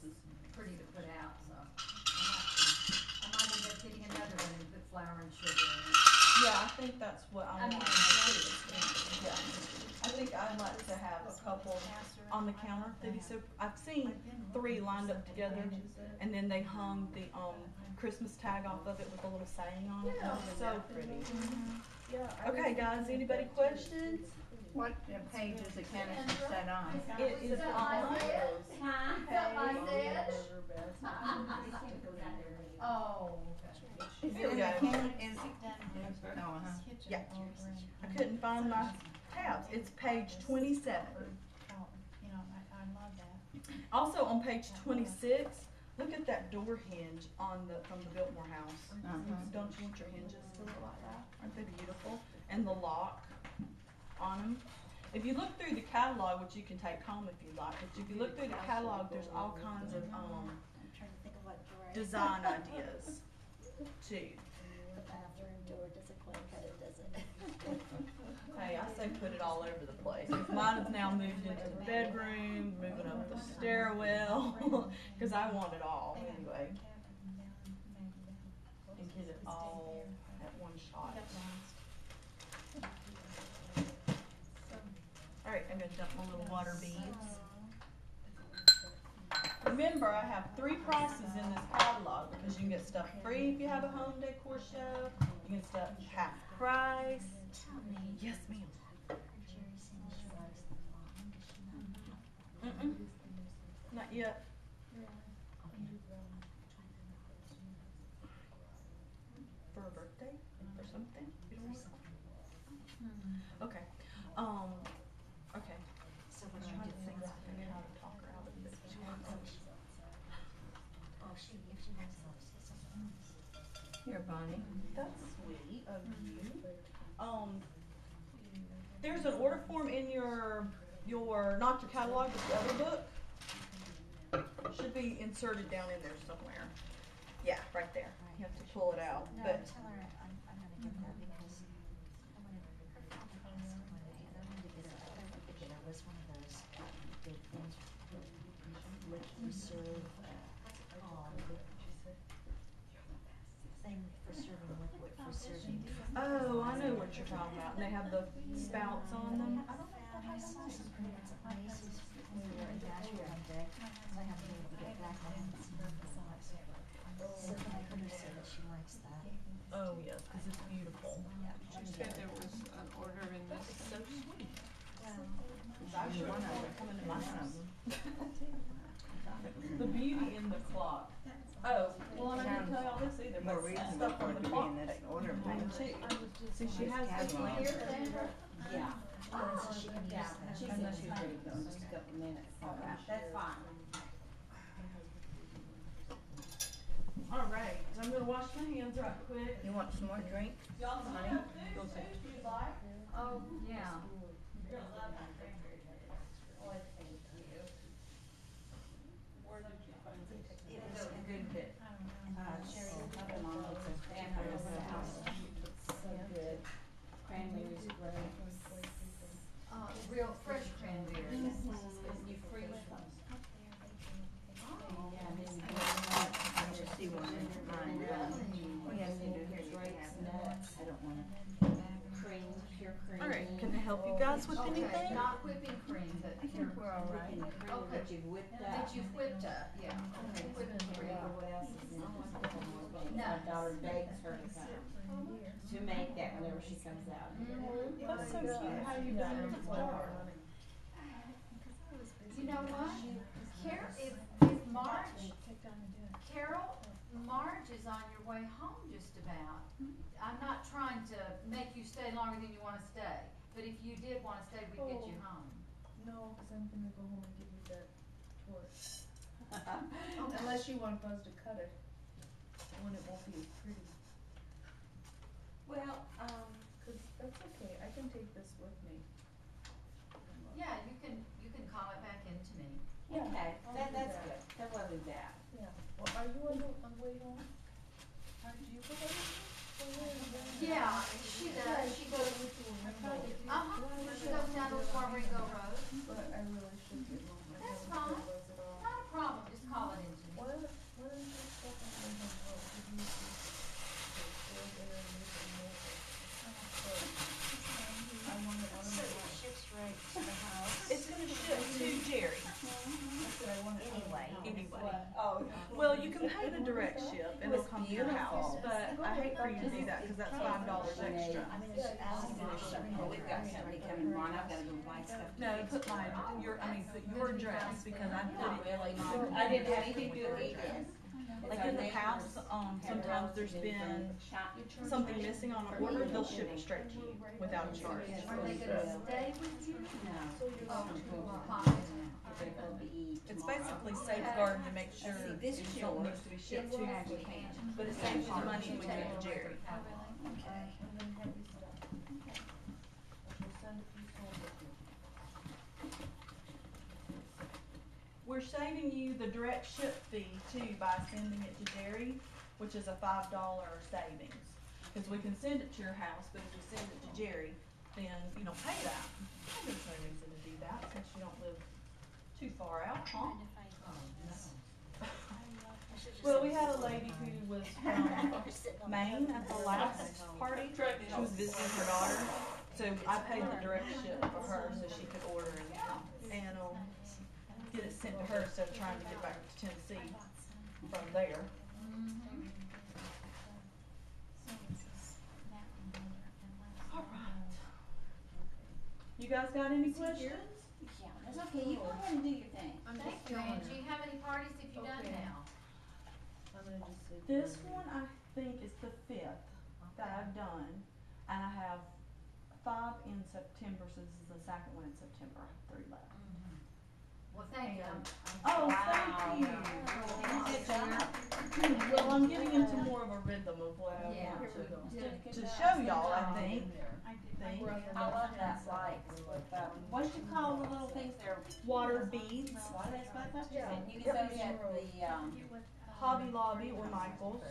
pretty to put out, so I might end up getting another one and put flour and sugar in it. Yeah, I think that's what I want. Yeah. I think I'd like to have a couple on the counter. They'd be so, I've seen 3 lined up together, and then they hung the Christmas tag off of it with a little saying on it. It's so pretty. Okay, guys, anybody questions? What page is the canister set on? It is on Oh. Here we go. Yeah. I couldn't find my tabs. It's page 27. You know, I love that. Also on page 26, look at that door hinge on from the Biltmore house. Don't you want your hinges to look like that? Aren't they beautiful? And the lock on them. If you look through the catalog, which you can take home if you like, but if you look through the catalog, there's all kinds of I'm trying to think of what door. design ideas too. The bathroom door doesn't quite cut it, does it? Hey, I say put it all over the place. Mine has now moved into the bedroom, moving up the stairwell, because I want it all anyway. And get it all at one shot. Alright, I'm gonna dump my little water beads. Remember, I have 3 prices in this catalog because you can get stuff free if you have a home decor show. You can get stuff half price. Yes, ma'am. Not yet. For a birthday? Or something? You don't want okay. Okay. So I'm what trying you to do figure is, out how to talk her out of it. if she wants to say something. Here, Bonnie. That's sweet of you. There's an order form in your not your catalog, but the other book. Should be inserted down in there somewhere. Yeah, right there. You have to pull it out. No, But tell her I'm gonna get that because I wanted her father passed away, and I wanted to get her, I wanted to get her was one of those big things, reserve, what's it called? Thing for serving liquid, for serving. oh, I know what you're talking about. And they have the spouts on them. I don't know if I saw some prints at Macy's when we were in Nashville one day, and I haven't been able to get back, I haven't seen them besides. So then I heard her say that she likes that. Oh yes, because it's beautiful. She said there was an order in this. So sweet. I sure One of them. coming to my house. The beauty in the clock. Oh, well, and I didn't tell y'all this either, More but reason stuff for on it the to be clock in this takes order time page. too. See, she has this Catalog. here. Yeah. So she can use Yeah, that. she said she's ready to go in just a couple minutes. That's fine. All right, so I'm gonna wash my hands right quick. You want some more drink? Y'all still Honey, have go food sit. if you'd like. Oh, yeah. You're gonna love my cranberry juice. Oh, thank you. Where did you find it? It So was good that, Sherry, mother-in-law makes a stand out of the house. So good. Cranberries, grapes. Real fresh cranberries. You freeze them. Yeah, then you get them. I just see one in mine. What you have to do here, you can have nuts. I don't want cream, pure cream. All right, can I help you guys with Okay, anything? not whipping cream, but I think we're all right. Okay. That you've whipped up. that you've whipped up, yeah. Okay, whipping cream. What else is in it? Nuts. My daughter begs her to come to make that whenever she comes out. That's so cute. How you doing? You know what? If Marge, Marge is on your way home just about. I'm not trying to make you stay longer than you wanna stay, but if you did wanna stay, we'd get you home. No, because I'm gonna go home and give you that torch. Unless you want us to cut it, when it won't be as pretty. Well, Cause that's okay, I can take this with me. Yeah, you can call it back into me. Yeah, okay, I'll do that's that. good. Then we'll do that. Yeah, well, are you on the way home? Do you go home? Yeah, she does, she goes, she goes down to Florrigo Road. But I really should get home. I That's haven't fine. realized it all. Not a problem, just call it into me. What is this stuff on my home? Oh, did you see? Okay, there, there's a note. Well, you can pay the direct ship and it'll come to your house, but I hate for you to do that because that's $5 extra. I mean, it's just asking for something. We've got somebody coming on, I've gotta go buy stuff. No, put put your address because I put Not it. really, I didn't have anything to do with it. Like in the past, sometimes there's been something missing on an order, they'll ship it straight to you without a charge. Are they gonna stay with you? No. Oh, fine. We're gonna go eat It's tomorrow. basically safeguarding to make sure See, this something yours. needs to be shipped to you, but it saves you the money when you get it to Jerry. Okay. We're saving you the direct ship fee too by sending it to Jerry, which is a $5 savings. Cause we can send it to your house, but if we send it to Jerry, then you don't pay that. There's no reason to do that since you don't live too far out, huh? Well, we had a lady who was from Maine at the last party. She was visiting her daughter, so I paid the direct ship for her so she could order and get it sent to her instead of trying to get back to Tennessee from there. All right. You guys got any questions? Yeah, that's okay, you go ahead and do your thing. Thank you, Angie. How many parties have you done now? This one I think is the 5th that I've done, and I have 5 in September, so this is the second one in September. I have 3 left. Well, thank you. Oh, thank you. Well, I'm getting into more of a rhythm of what I want to show y'all, I think. I love that light. What you call the little things there? Water beads, What are they supposed to be? You can go get the, Hobby Lobby or Michael's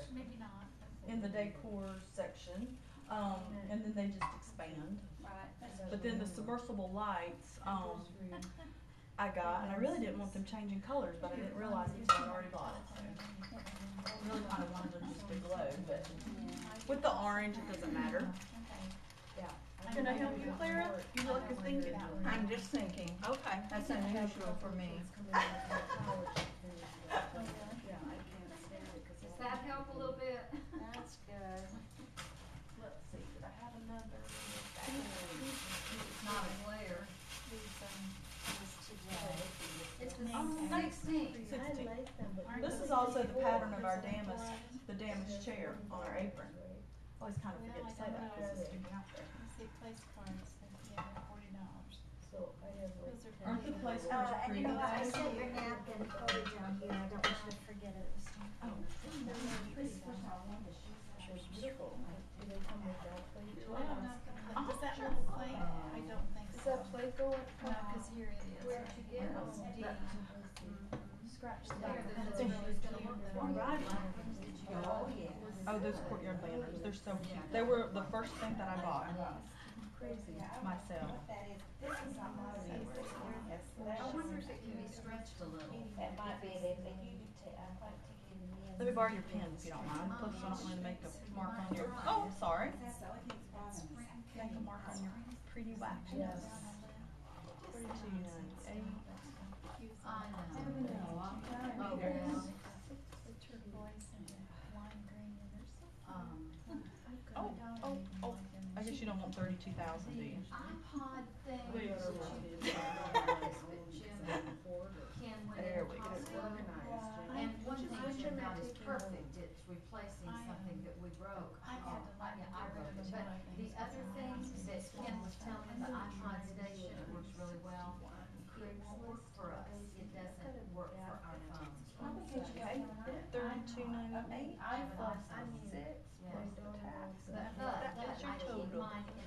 in the decor section, and then they just expand. right. But then the submersible lights, I got, and I really didn't want them changing colors, but I didn't realize it until I'd already bought it. So I really kind of wanted them just to glow, but with the orange, it doesn't matter. Can I help you, Clara? You look like you're thinking. I'm just thinking. Okay. That's unusual for me. Does that help a little bit? That's good. Let's see, did I have another? It's not a glare. It's the Oh, 16th. 16. This is also the pattern of our the damaged chair on our apron. I always kind of forget to say that because it's sticking out there. Place cards, yeah, they're $40. Aren't the place cards And pretty? you know what, I set your napkin coated down here, I don't want you to forget it, it was so Oh, Does that have a plate? I don't think so. Is that plate going? No, cause here it is. Where'd you get it? D. Scratch that. There, It's there's a really really cute though. Alright. Oh, yeah. Oh, those courtyard banners, they're so cute. They were the first thing that I bought myself. I wonder if it can be stretched a little. That might be it, if you take, I'd like to give you the. Let me borrow your pen if you don't mind. Plus, I don't want to make a mark on your. Oh, sorry. Make a mark on your pretty wax. Yes. 42.98. I know. No, I'm trying to Oh, figure it yeah. out. The turquoise and the lime green and there's Oh, I guess you don't want 32,000, do you? iPod thing that Wait. you that Jim Ken went There in we and go. tossed over. And one thing Jim got is perfect, it's replacing something that we broke. I had to like Yeah, I get rid broke of it, them, but but I the think other thing that Ken was telling me, the iPod station, it works really well. It won't work for us, it doesn't work for our phones. $32.98. But I keep mine in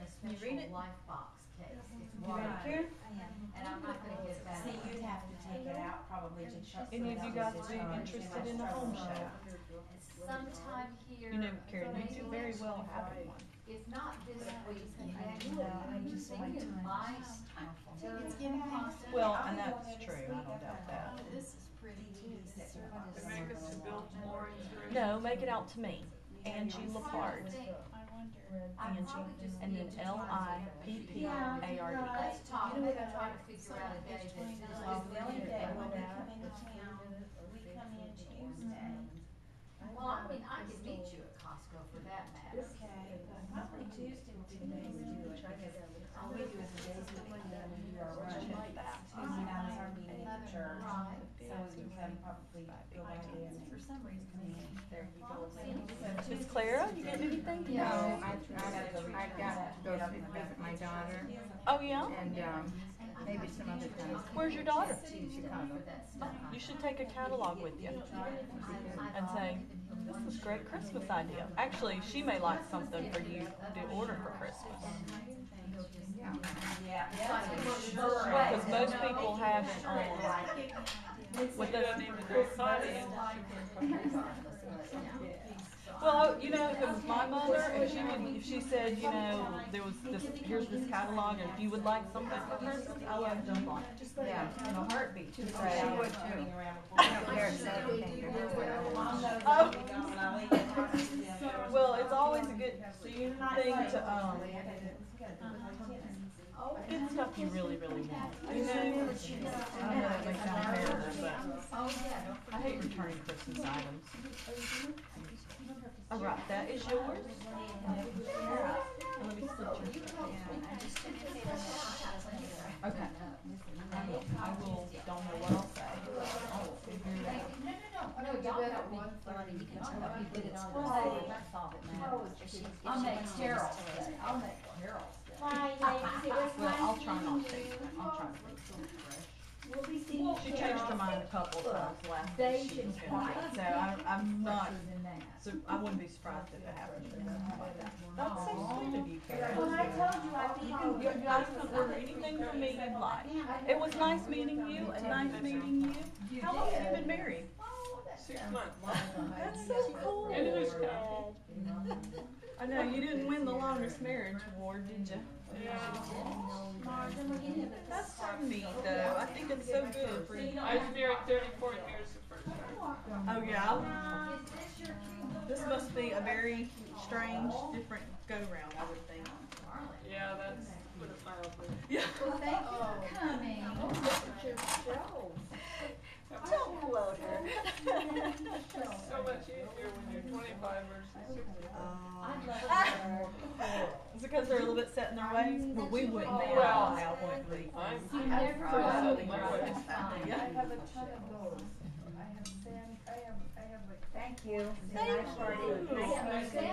a you read it? special life box case, it's You ready, waterproof, Karen? and I'm not gonna get that. See, you'd have to take it out probably to check. Any of you guys be interested in the home shack? Sometime here. You know, Karen, you do very well having one. If not this week, next know, I week, just you like can to- buy it's getting close. Well, and that's true. I don't doubt that. Oh, this is pretty too. This is Make us to Biltmore and No, make it out to me, Angie Lapard. I wonder. Angie, and then Lippard. Let's talk, we're gonna try to figure out a day that Well, the only day when we come into town, we come in Tuesday. Well, I mean, I could meet you at Costco for that matter. Probably Tuesday will be the day we do it, because all we do is the days we come in and do our lunch. Tuesday night is our meeting at church, so we can probably go by there and For some reason, there you go. Miss Clara, you getting anything? Yeah. No, I gotta go to visit my daughter Oh, yeah? and, maybe some other things. Where's your daughter? Chicago. You should take a catalog with you and say, this is a great Christmas idea. Actually, she may like something for you to order for Christmas. Because most people have with well, you know, if it was my mother, if she said, you know, there was this, here's this catalog, and if you would like something for Christmas, I would jump on it. Yeah. In a heartbeat. She would too. I don't care if everything they're doing. Oh. Well, it's always a good thing to get stuff you really, really want. You know, I know that may sound fair, but I hate returning Christmas items. All right, that is yours. Let me switch your. Okay. I will. Don't know what I'll say. I will figure it out. I'll make Carol. I'll make Carol. Well, I'll try not to. I'll try not to. She changed her mind a couple of times last week. She was gonna do it. So I'm not. So I wouldn't be surprised if it happened. That's so sweet of you, Karen. You guys can order anything from me you'd like. It was nice meeting you and nice meeting you. How long have you been married? 6 months. That's so cool. And it was cool. I know you didn't win the longest marriage award, did you? That's so neat, though. I think it's so good for you. I was married 34 years the first time. Oh yeah. This must be a very strange, different go-round, I would think. Yeah, that's what it mildly. Yeah. Well, thank you for coming. Don't quote her. So much easier when you're 25 versus 60. Is it because they're a little bit set in their ways? Well, we wouldn't be Well, now, would we? I'm never so know. set in my ways. I have a ton of those. I have sand, I have like. Thank you. Thank you.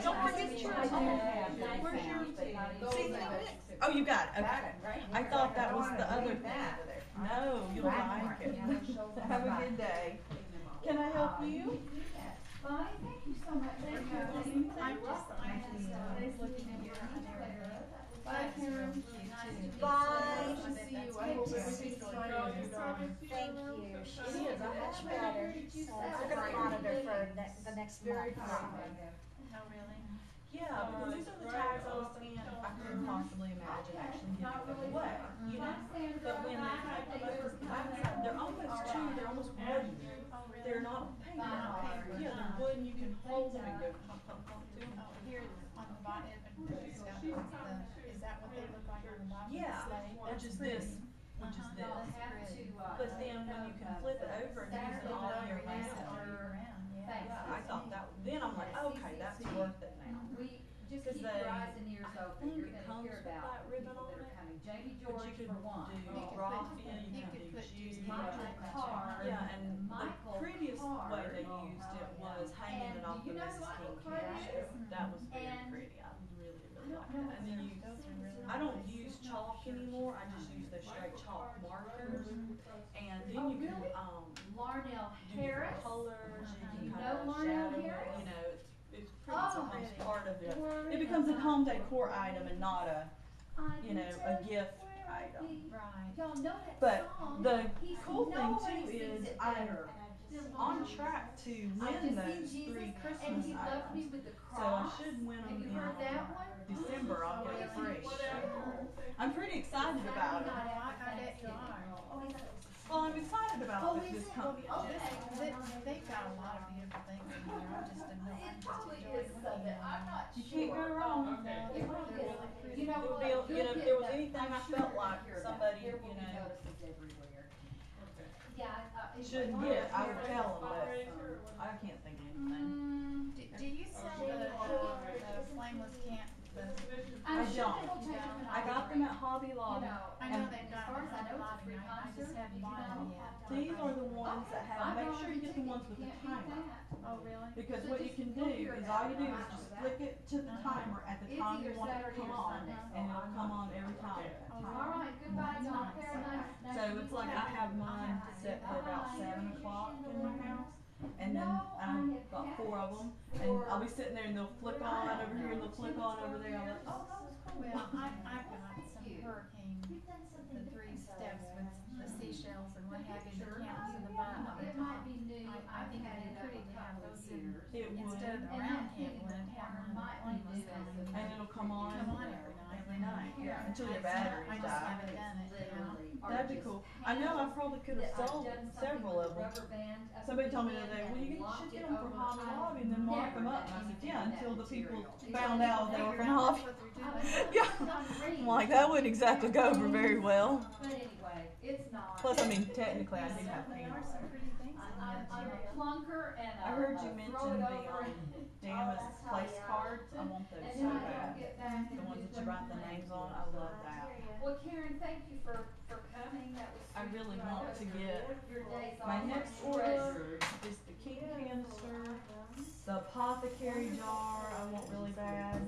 Don't forget yours. Where's See, oh, you got it. Okay. I thought that was the other thing over there. No, you'll like it. Have a good day. Can I help you? Bye, thank you so much for coming. I'm just looking at your Bye, Karen. Bye. Nice to see you. I hope everything's fine. Thank you. She's much better. So we're gonna monitor for the next month. Oh, really? Yeah, because these are the tags I was saying I couldn't possibly imagine actually giving them away, you know? But when they type them over, they're almost two, they're almost wooden. They're not paper. Yeah, they're wooden, you can hold them and go pump, pump, pump to them. Here on the bottom, is that what they look like on the bottom of the Yeah, slate? which is this, which is this. But then when you can flip it over and use it all year round. Yeah, I thought that, then I'm like, okay, that's worth it now. We just Because keep your they- eyes and ears open, think you're it gonna comes hear with about that ribbon people on that are it. coming. Jamie But George you could for one. do raffia, you can do juice. Michael Carr. Yeah, and the Michael previous Carr. way they used it was hanging it And off do the you know Mrs. who Michael King Carr cash. is? That was very And pretty. I really, really I liked don't know that. And then you, I don't use chalk anymore. I just use those straight chalk markers. And then you can Larnell do Harris. different colors. You You can know kind of Larnell shadow it. Harris? You know, it's pretty. Oh. It becomes part of it. It becomes a home decor item and not a, you know, a gift item. Right. Y'all know that But song. the He's cool thing nobody too sings is it I'm better. on track to win those Jesus, 3 and Christmas he loved me items. with the So I cross. should win Have them you heard that one? in December. I'll get it free. Whatever. I'm pretty excited about it. I bet you are. Well, I'm excited about this company. They've got a lot of beautiful things in there. I just enjoy looking at them. You can't go wrong. Okay. It really is. You know It would what? be, you know, if there was anything I felt like somebody, There you will be know, notices everywhere. Okay. Yeah. shouldn't get, I would tell them, but I can't think of anything. don't. I got them at Hobby Lobby. I know And they've as got far them as I at know, it's a Lobby, free I just concert, haven't you bought know. them yet. These are the ones that have, make sure you get the ones with the timer. Oh, really? Because what you can do is all you do is just flick it to the timer at the time you want it to come on, and it'll come on every time. All right, goodbye, y'all. Nice. So it's like I have mine set for about 7 o'clock in my house, and then I've got 4 of them, and I'll be sitting there and they'll flick on over here and they'll flick on over there. I'm like, oh, that was cool. Well, I've got some hurricane, the 3 steps with the seashells and what have you, the candles in the bottom. It might be new. I think it'd be pretty to have those in, It would, instead of the round candle and have one that flameless kind. and it'll come on Every night. Yeah, until your I batteries just die. haven't done it, you know. That'd be cool. I know I probably could have sold several of them. Somebody told me the other day, well, you should get them from Hobby Lobby and then mark them up. And I said, yeah, until the people found out they were from Hobby. That's what they're doing. Yeah, I'm like, that wouldn't exactly go over very well. But anyway, it's not. Plus, I mean, technically, I do have There are candles. some pretty things in I'm there. a clunker and I heard you throw mention it the over. Damas place cards. I want those And so then I bad. don't get back The and ones do that you write the names on, I love that. Well, Karen, thank you for coming. That was. I really sweet. want to get Your days my off. next order is the king canister, the apothecary jar. I want really bad.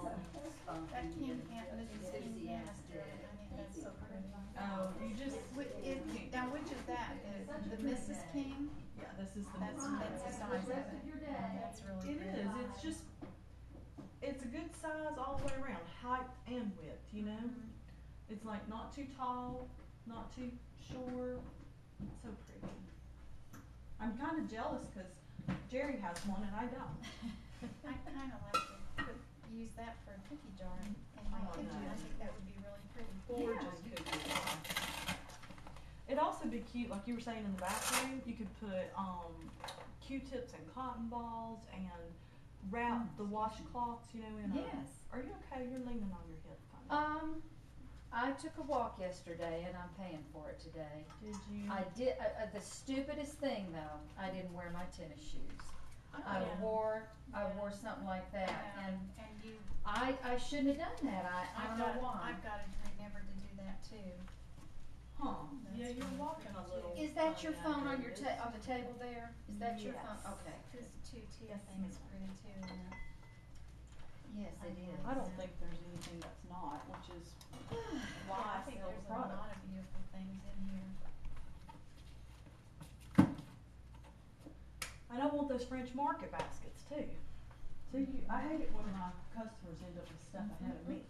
That King Mrs. King canister, I think that's so pretty. Oh, you just Now, which is that? The Mrs. King? yeah. This is the That's the size of it. That's really It pretty. is. It's just it's a good size all the way around, height and width. You know, it's like not too tall, not too short. It's so pretty. I'm kind of jealous because Jerry has one and I don't. I kind of like to use that for a cookie jar in my Oh, kitchen. I nice. think that would be really pretty. Gorgeous cookies. It'd also be cute, like you were saying in the bathroom. You could put Q-tips and cotton balls and wrap the washcloths. You know, in Yes. Are you okay? You're leaning on your hip. Honey. I took a walk yesterday and I'm paying for it today. Did you? I did, the stupidest thing though, I didn't wear my tennis shoes. I Yeah. wore something like that Yeah, and and you. I shouldn't have done that. I don't know why. I've got to remember to do that too. Huh? Yeah, That's you're fine. walking a little. Is that your funny, phone I on your noticed. on the table there? Is that your phone? Yes. Okay. This 2T, I Yes, think, is ma'am. pretty too. isn't it? Yes, it is. I don't think there's anything that's not, which is why I I think sell there's the a product. lot of beautiful things in here. And I want those French market baskets too. So I hate it when my customers end up with stuff ahead of me.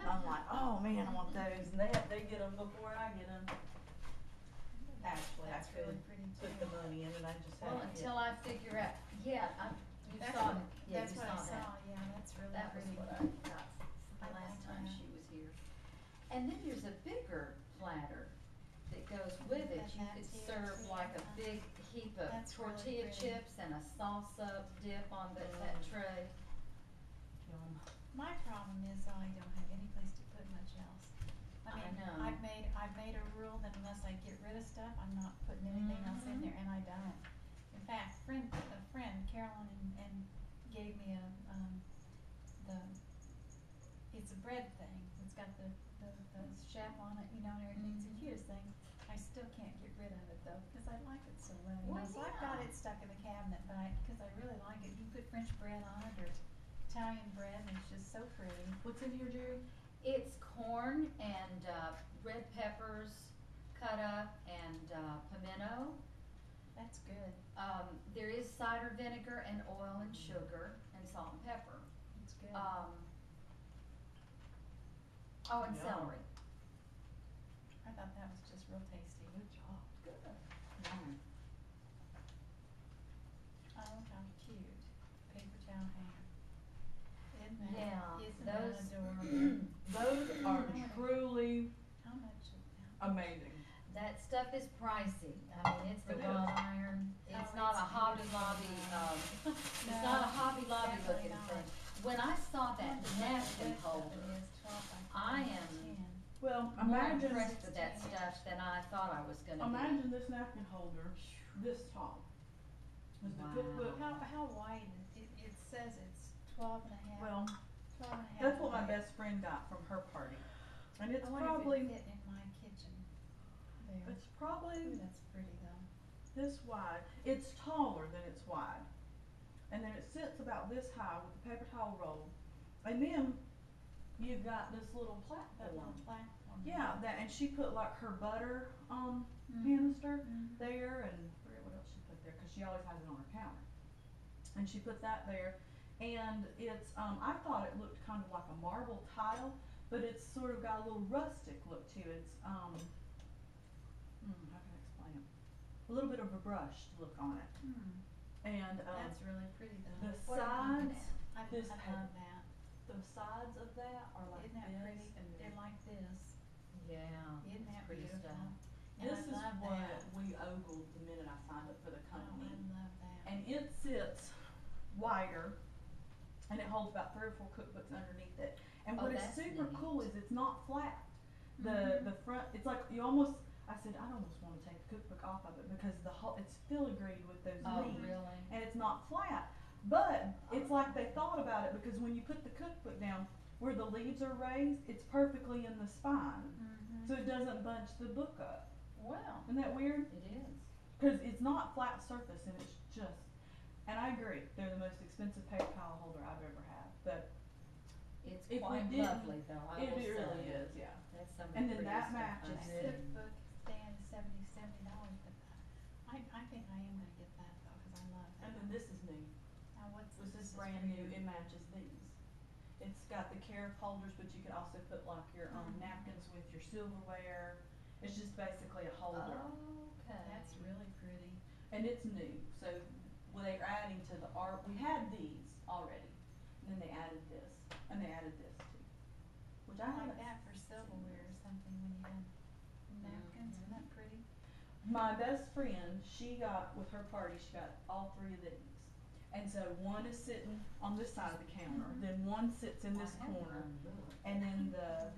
I'm like, oh man, I want those, and they get them before I get them. Actually, I That's could really pretty too. put the money in it. I just Well, haven't until I figure out, yeah, you That's saw what- it. Yeah, That's you what I saw that. saw, yeah, that's really That was pretty. what I got the I last like time that. she was here. And then there's a bigger platter that goes with it. And You could that's here serve too, like a huh? big heap of That's really tortilla pretty. chips and a salsa dip on that tray. Yum. My problem is I don't have any place to put much else. I I mean, know. I've made a rule that unless I get rid of stuff, I'm not putting anything else in there, and I don't. In fact, a friend, Carolyn, and gave me it's a bread thing. It's got the chef on it, you know, and everything. It's the cutest thing. I still can't get rid of it though, because I like it so well. You know, so I've got it stuck in the cabinet, but because I really like it. You can put French bread on it or Italian bread, and it's just so pretty. What's in here, Jerry? It's corn and red peppers cut up and pimento. That's good. There is cider vinegar and oil and sugar and salt and pepper. That's good. Oh, and Yum. celery. I thought that was just real tasty. Good job. Good. Oh, how cute. Paper towel hanger. Isn't that, Yeah, isn't that those- adorable? Those are truly How much? amazing. That stuff is pricey. I mean, it's the It wrought is. iron. Oh, It's not a it's Hobby beautiful. Lobby, it's No, not a Hobby Lobby definitely looking not. thing. When I saw that napkin It holder, is 12 by I 10. am Well, more imagine impressed with that stuff than I thought I was gonna be. imagine this napkin holder this tall. Is the Wow. cookbook. How wide? It says it's 12 and a half. Well, Well, I have That's what my like- best friend got from her party. And it's I wonder probably, if it fit in my kitchen there. it's probably Ooh, that's pretty though. this wide. It's taller than it's wide. And then it sits about this high with the paper towel roll. And then you've got this little That little platform. platform. Yeah, that, and she put like her butter Mhm. canister Mhm. there, and I forget what else she put there, cause she always has it on her counter. And she put that there, and it's, I thought it looked kind of like a marble tile, but it's sort of got a little rustic look to it. It's, how can I explain it? A little bit of a brushed look on it, Hmm. and, That's really pretty though. the What are you looking sides, at? I this love paper. that. the sides of that are like Isn't that this, pretty? and They're then like this. Yeah. Isn't that pretty beautiful? stuff. And this I is love what that. we ogled the minute I signed up for the Oh, company. I love that. And it sits wider, and it holds about 3 or 4 cookbooks underneath it. And Oh, what is that's super neat. cool is it's not flat. Mhm. The front, it's like you almost. I said I'd almost want to take the cookbook off of it because the whole it's filigreed with those Oh, leaves, really? and it's not flat. But it's like they thought about it because when you put the cookbook down where the leaves are raised, it's perfectly in the spine, Mhm. so it doesn't bunch the book up. Wow. Isn't that weird? It is. Because it's not flat surface and it's just, and I agree, they're the most expensive paper towel holder I've ever had, but It's If we quite didn't- lovely though, I it will say. really is, yeah. That's some of And the then prettiest that stuff matches I've That seen. cookbook stand is $70, but I think I am gonna get that though, cause I love that. And then this is new, Now what's this is for brand new, you? it matches these. It's got the carrot holders, but you can also put like your Mhm. napkins with your silverware, it's just basically a holder. Okay. That's really pretty. And it's new, so they're adding to the art, we had these already, and then they added this, and they added this too. Which I I haven't like that for silverware or something when you have napkins, isn't that pretty? My best friend, she got, with her party, she got all 3 of these. And so one is sitting on this side of the counter, then one sits in this I have corner, one, look. and then the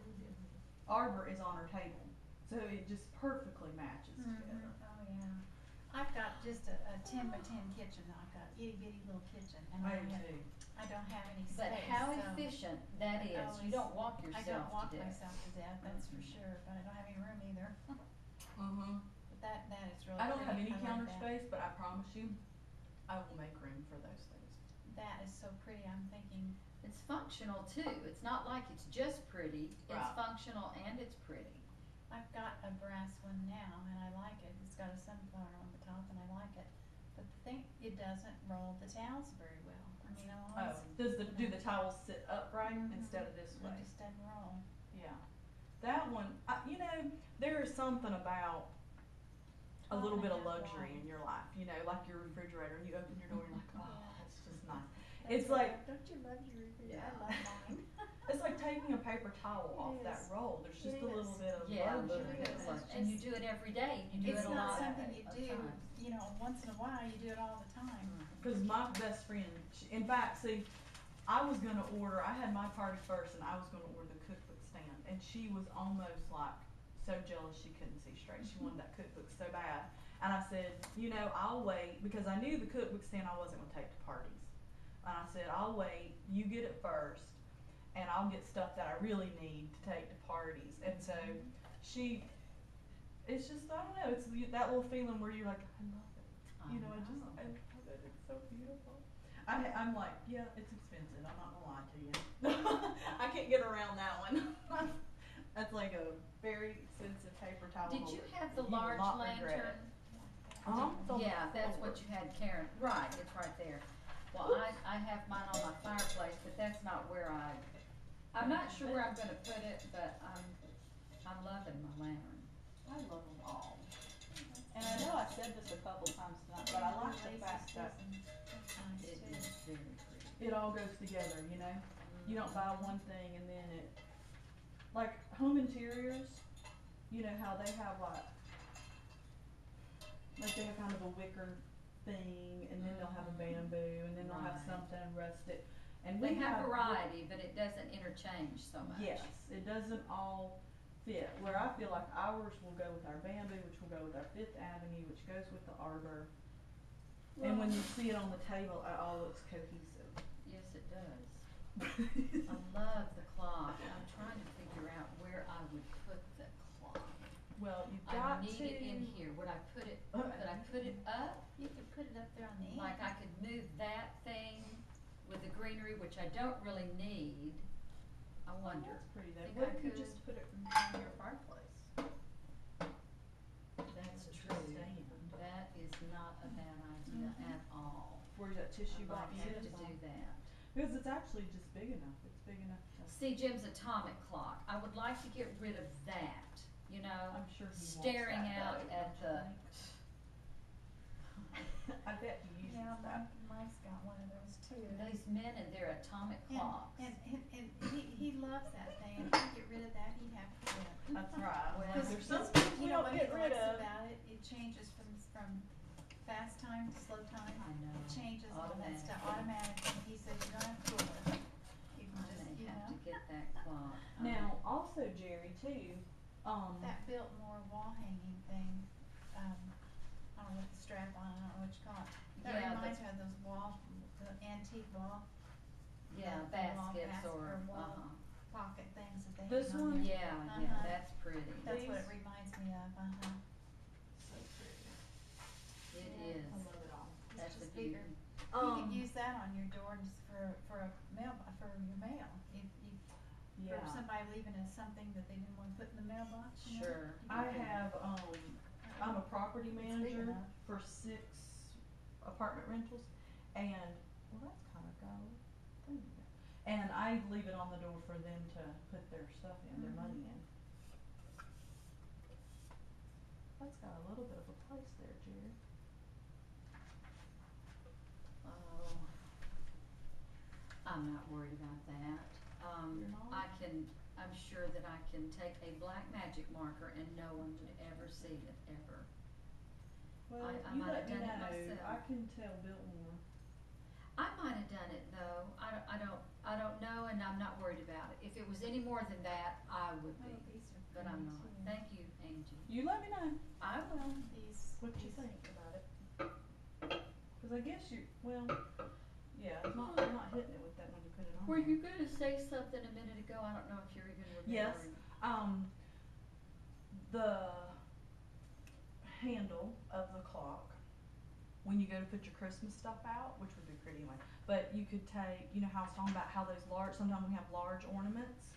arbor is on her table. So it just perfectly matches together. Oh, yeah. I've got just a 10 by 10 kitchen, I've got itty bitty little kitchen, and I do too. I don't have any space, But how so efficient that is, you always- don't walk I yourself don't walk to death. myself to death, that's for sure, but I don't have any room either. Mm-hmm. But that is really I don't have pretty. any I like counter that. space, but I promise you, I will make room for those things. That is so pretty, I'm thinking, It's functional too, it's not like it's just pretty, it's Right. functional and it's pretty. I've got a brass one now, and I like it, it's got a sunflower on the top, and I like it. But the thing, it doesn't roll the towels very well, I mean, I'm Oh, always. do the towels sit upright Mhm. instead of this way? It just doesn't roll. Yeah. That one, you know, there is something about a Top little and bit a of half luxury wide. in your life, you know, like your refrigerator, and you open your door and you're like, oh, Yeah. it's just nice. That's It's what like, don't you love your refrigerator? Yeah. I love mine. it's like taking a paper towel It off that is. roll, there's just It a little is. bit of Yeah, a luxury. little bit It's of luck, just- and you do it every day, you do It's it a not lot something you of do, times. you know, once in a while, you do it all the time. Cause my best friend, in fact, see, I was gonna order, I had my party first and I was gonna order the cookbook stand, and she was almost like so jealous she couldn't see straight, she wanted that cookbook so bad. And I said, you know, I'll wait, because I knew the cookbook stand I wasn't gonna take to parties. And I said, I'll wait, you get it first, and I'll get stuff that I really need to take to parties. And so she, it's just, I don't know, it's that little feeling where you're like, I love it. You know, I love it, it's so beautiful. I'm like, yeah, it's expensive, I'm not gonna lie to you. I can't get around that one. That's like a very expensive paper towel. Did you holder. have the You will large not regret lantern? it. Uh-huh. Yeah, that's what you had, Karen, right, it's right there. Well, I have mine on my fireplace, but that's not where I'm not sure where I'm gonna put it, but I'm loving my lantern. I love them all. And I know I said this a couple times tonight, but I like the fact that That's nice It too. is very pretty. it all goes together, you know? You don't buy one thing and then it, like home interiors, you know how they have like they have kind of a wicker thing, and then they'll have a bamboo, and then they'll have Right. something rustic. And They we have variety, but it doesn't interchange so much. Yes, it doesn't all fit, where I feel like ours will go with our bamboo, which will go with our Fifth Avenue, which goes with the arbor. And when you see it on the table, it all looks cohesive. Yes, it does. I love the clock. I'm trying to figure out where I would put the clock. Well, you've I got need to. it in here. Would I put it up? You could put it up there on the end. Like I could move that thing with the greenery, which I don't really need. I Oh, wonder. that's pretty though. Think What I if you could? just put it in front of your fireplace? That's Just true. stand. That is not a bad idea at all. Where that tissue I box might have is. to do that. Because it's actually just big enough. It's big enough to. See Jim's atomic clock. I would like to get rid of that, you know? I'm sure he wants Staring that, out though, at the, don't you think? I bet he uses Yeah, that. Mike's got one of those too. these men and their atomic clocks. And he loves that thing, and if you get rid of that, he'd have to quit. That's right. Well, Because there's some Because, things we you know don't what he get rid likes of. about it, it changes from fast time to slow time. I know. It changes all that Automatic. stuff automatically, he says you don't have to fool with it. You can I just, may you have know, to get that clock. Now, also Jerry too, that Biltmore wall hanging thing, I don't know what the strap on, I don't know what you call it. That Yeah, reminds me of those wall, the antique wall Yeah, the wall baskets basket or, or wall. pocket things that they This hang on one? there. yeah, Uh-huh. that's pretty. That's what it These? reminds me of, uh-huh. so pretty. It Yeah, is. I love it all. It's That's a just bigger. beauty. You could use that on your door just for a mail, for your mail. If Yeah. for somebody leaving us something that they didn't wanna put in the mailbox, you know? Sure. you I could- have, I'm a property big manager enough. for 6 apartment rentals, and, well, that's kinda gold. There you go. And I leave it on the door for them to put their stuff in, their money in. That's got a little bit of a place there, Jerry. Oh, I'm not worried about that. You're not? I'm sure that I can take a black magic marker and no one would ever see it, ever. Well, I you might let have me done it know, myself. I can tell Biltmore. I might have done it though. I don't know and I'm not worried about it. If it was any more than that, I would Oh, be, these are but I'm pretty not. too. Thank you, Angie. You let me know. I will. What you think about it? Cause I guess well, yeah, it's not, you're not hitting it with that when you put it on. Were there. you gonna say something a minute ago? I don't know if you're even Yes. remembering. The handle of the clock, when you go to put your Christmas stuff out, which would be pretty anyway, but you could take, you know how I was talking about how those sometimes we have large ornaments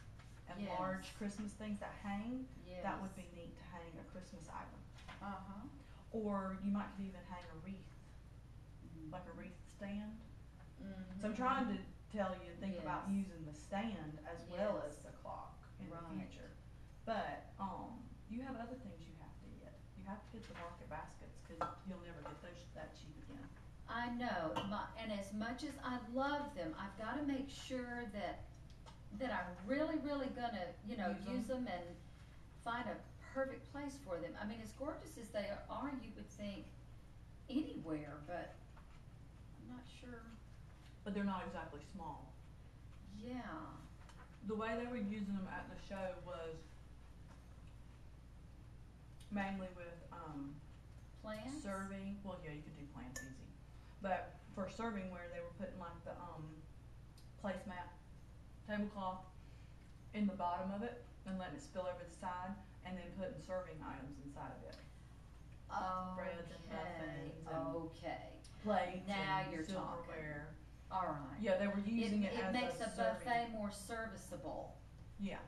and Yes. large Christmas things that hang, Yes. that would be neat to hang a Christmas item. Uh-huh. Or you might could even hang a wreath, like a wreath stand. So I'm Mhm. trying to tell you, think about Yes. using the stand as well Yes. as the clock in the Right. future. But, you have other things you have to get. You have to get the market baskets, cause you'll never get those that cheap again. I know, and as much as I love them, I've gotta make sure that I'm really, really gonna, Use 'em. use them and find a perfect place for them. I mean, as gorgeous as they are, you would think anywhere, but I'm not sure. But they're not exactly small. Yeah, The way they were using them at the show was mainly with, plants? serving, well, yeah, you could do plants easy. But for serving where they were putting like the, placemat, tablecloth in the bottom of it and letting it spill over the side and then putting serving items inside of it. Breads and muffins and Okay, plates Now and you're silverware. alright. Yeah, they were using it as It makes a a serving. buffet more serviceable. Yeah,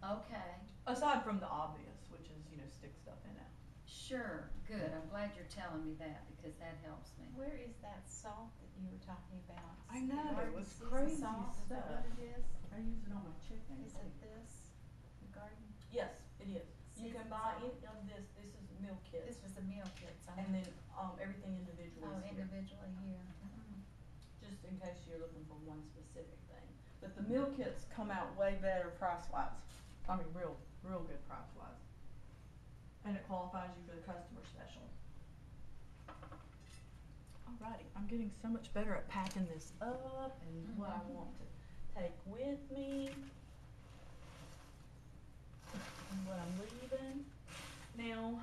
Okay, aside from the obvious, which is, stick stuff in it. sure, good. I'm glad you're telling me that because that helps me. Where is that salt that you were talking about? I know, The garden it's season crazy salt, is that stuff. what it is? I use it on my chicken. Is it this, the garden? Yes, it is. You can Season buy salt. any of this is meal kits. This was the meal kits, And then, everything individually Oh, is here, individually here. just in case you're looking for one specific thing. But the meal kits come out way better price-wise. I mean, real good price-wise. And it qualifies you for the customer special. Alrighty, I'm getting so much better at packing this up and what I want to take with me. And what I'm leaving. Now,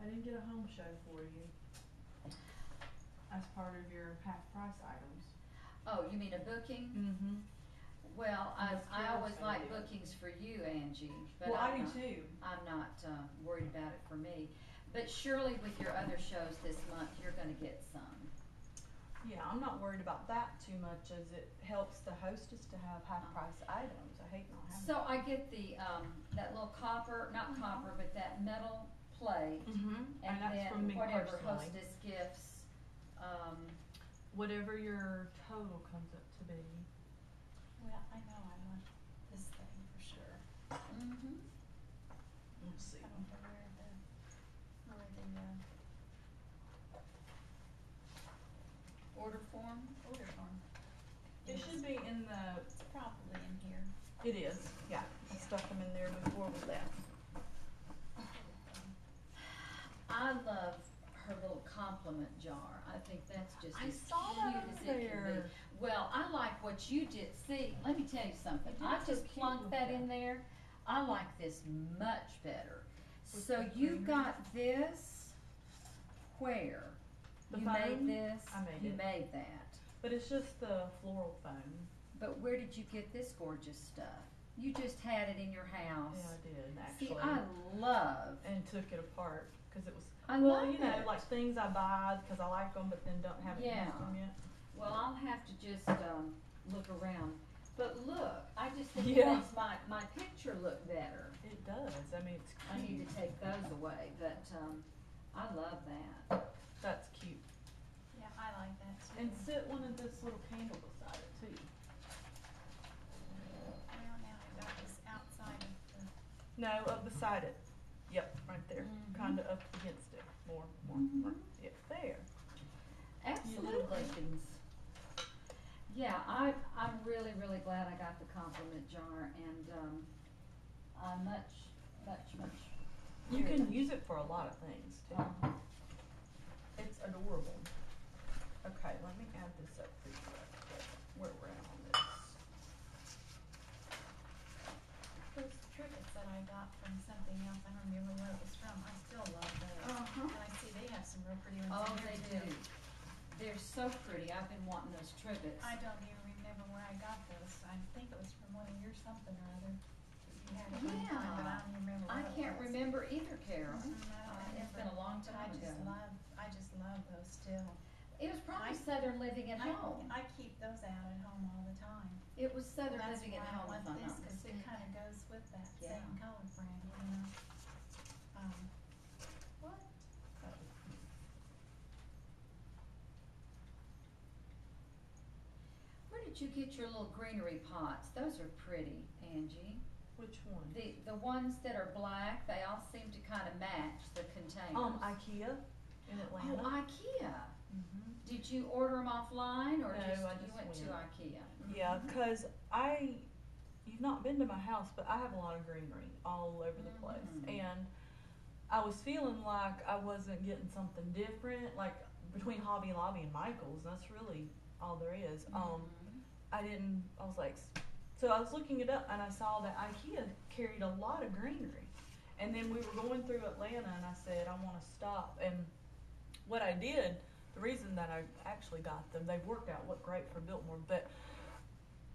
I didn't get a home show for you as part of your half price items. Oh, you mean a booking? Mm-hmm. Well, I Just always curious. like bookings for you, Angie, but Well, I I'm do not, too. I'm not, worried about it for me. But surely with your other shows this month, you're gonna get some. Yeah, I'm not worried about that too much as it helps the hostess to have half price items. I hate not having. So I get the, that little copper, not copper, but that metal plate, Mm-hmm. and that's from then me whatever personally. hostess gifts, Whatever your total comes up to be. Well, I know I want this thing for sure. mhm. Let's see. I don't know where Order form? order form. It should be in the. It's probably in here. It is. Yeah, I stuck them in there before we left. I love her little compliment jar. I think that's just I as saw cute that as over it can be. there. Well, I like what you did. See, let me tell you something. You did I it so just cute plunked with that that. in there. I like this much better. With So the you greenery? got this where? The You foam? made this? I made You it. made that. But it's just the floral foam. But where did you get this gorgeous stuff? You just had it in your house. Yeah, I did actually. See, I love. And took it apart because it was. I well, love you know, it. like things I buy because I like them, but then don't have it Yeah. used them yet. Well, I'll have to just look around. But look, I just think Yeah. it makes my picture look better. It does. I mean, it's I cute. need to take those away, but I love that. That's cute. Yeah, I like that too. And sit one of this little candle beside it too. Well, now I got this outside of the, No, up beside it. Yep, right there. Mhm. Kind of up against it. More. Mhm. Yep, there. Absolutely. Yeah, I'm really, really glad I got the compliment jar, and I'm much. You very can much- use it for a lot of things too. It's adorable. Okay, let me add this up for you. Where we're at on this. those trinkets that I got from something else, I don't remember where it was from, I still love those. Uh-huh. And I see they have some real pretty ones Oh, in there they too. do. They're so pretty. I've been wanting those trivets. I don't even remember where I got those, I think it was from one of your something or other. that You had at one time, but I don't even remember I what it can't was. remember either, Carol. Mhm, I don't It's been a remember. long But time ago. I just love those still. It was probably I- Southern Living at Home. I keep those out at home all the time. It was Southern That's Living at why I Home, want if I'm this, not 'cause it mistaken. kinda goes with that Yeah. same color brand, you know? What? Where did you get your little greenery pots? Those are pretty, Angie. Which one? The ones that are black, they all seem to kind of match the containers. IKEA in Atlanta. Oh, IKEA. Mhm. Did you order them offline or No, just I you just went to went. IKEA? Yeah, because you've not been to my house, but I have a lot of greenery all over the place. Mhm. And I was feeling like I wasn't getting something different, like between Hobby Lobby and Michael's, that's really all there is. Mhm. I was like, so I was looking it up and I saw that IKEA carried a lot of greenery. And then we were going through Atlanta and I said, I want to stop. And what I did, the reason that I actually got them, they've worked out great for Biltmore, but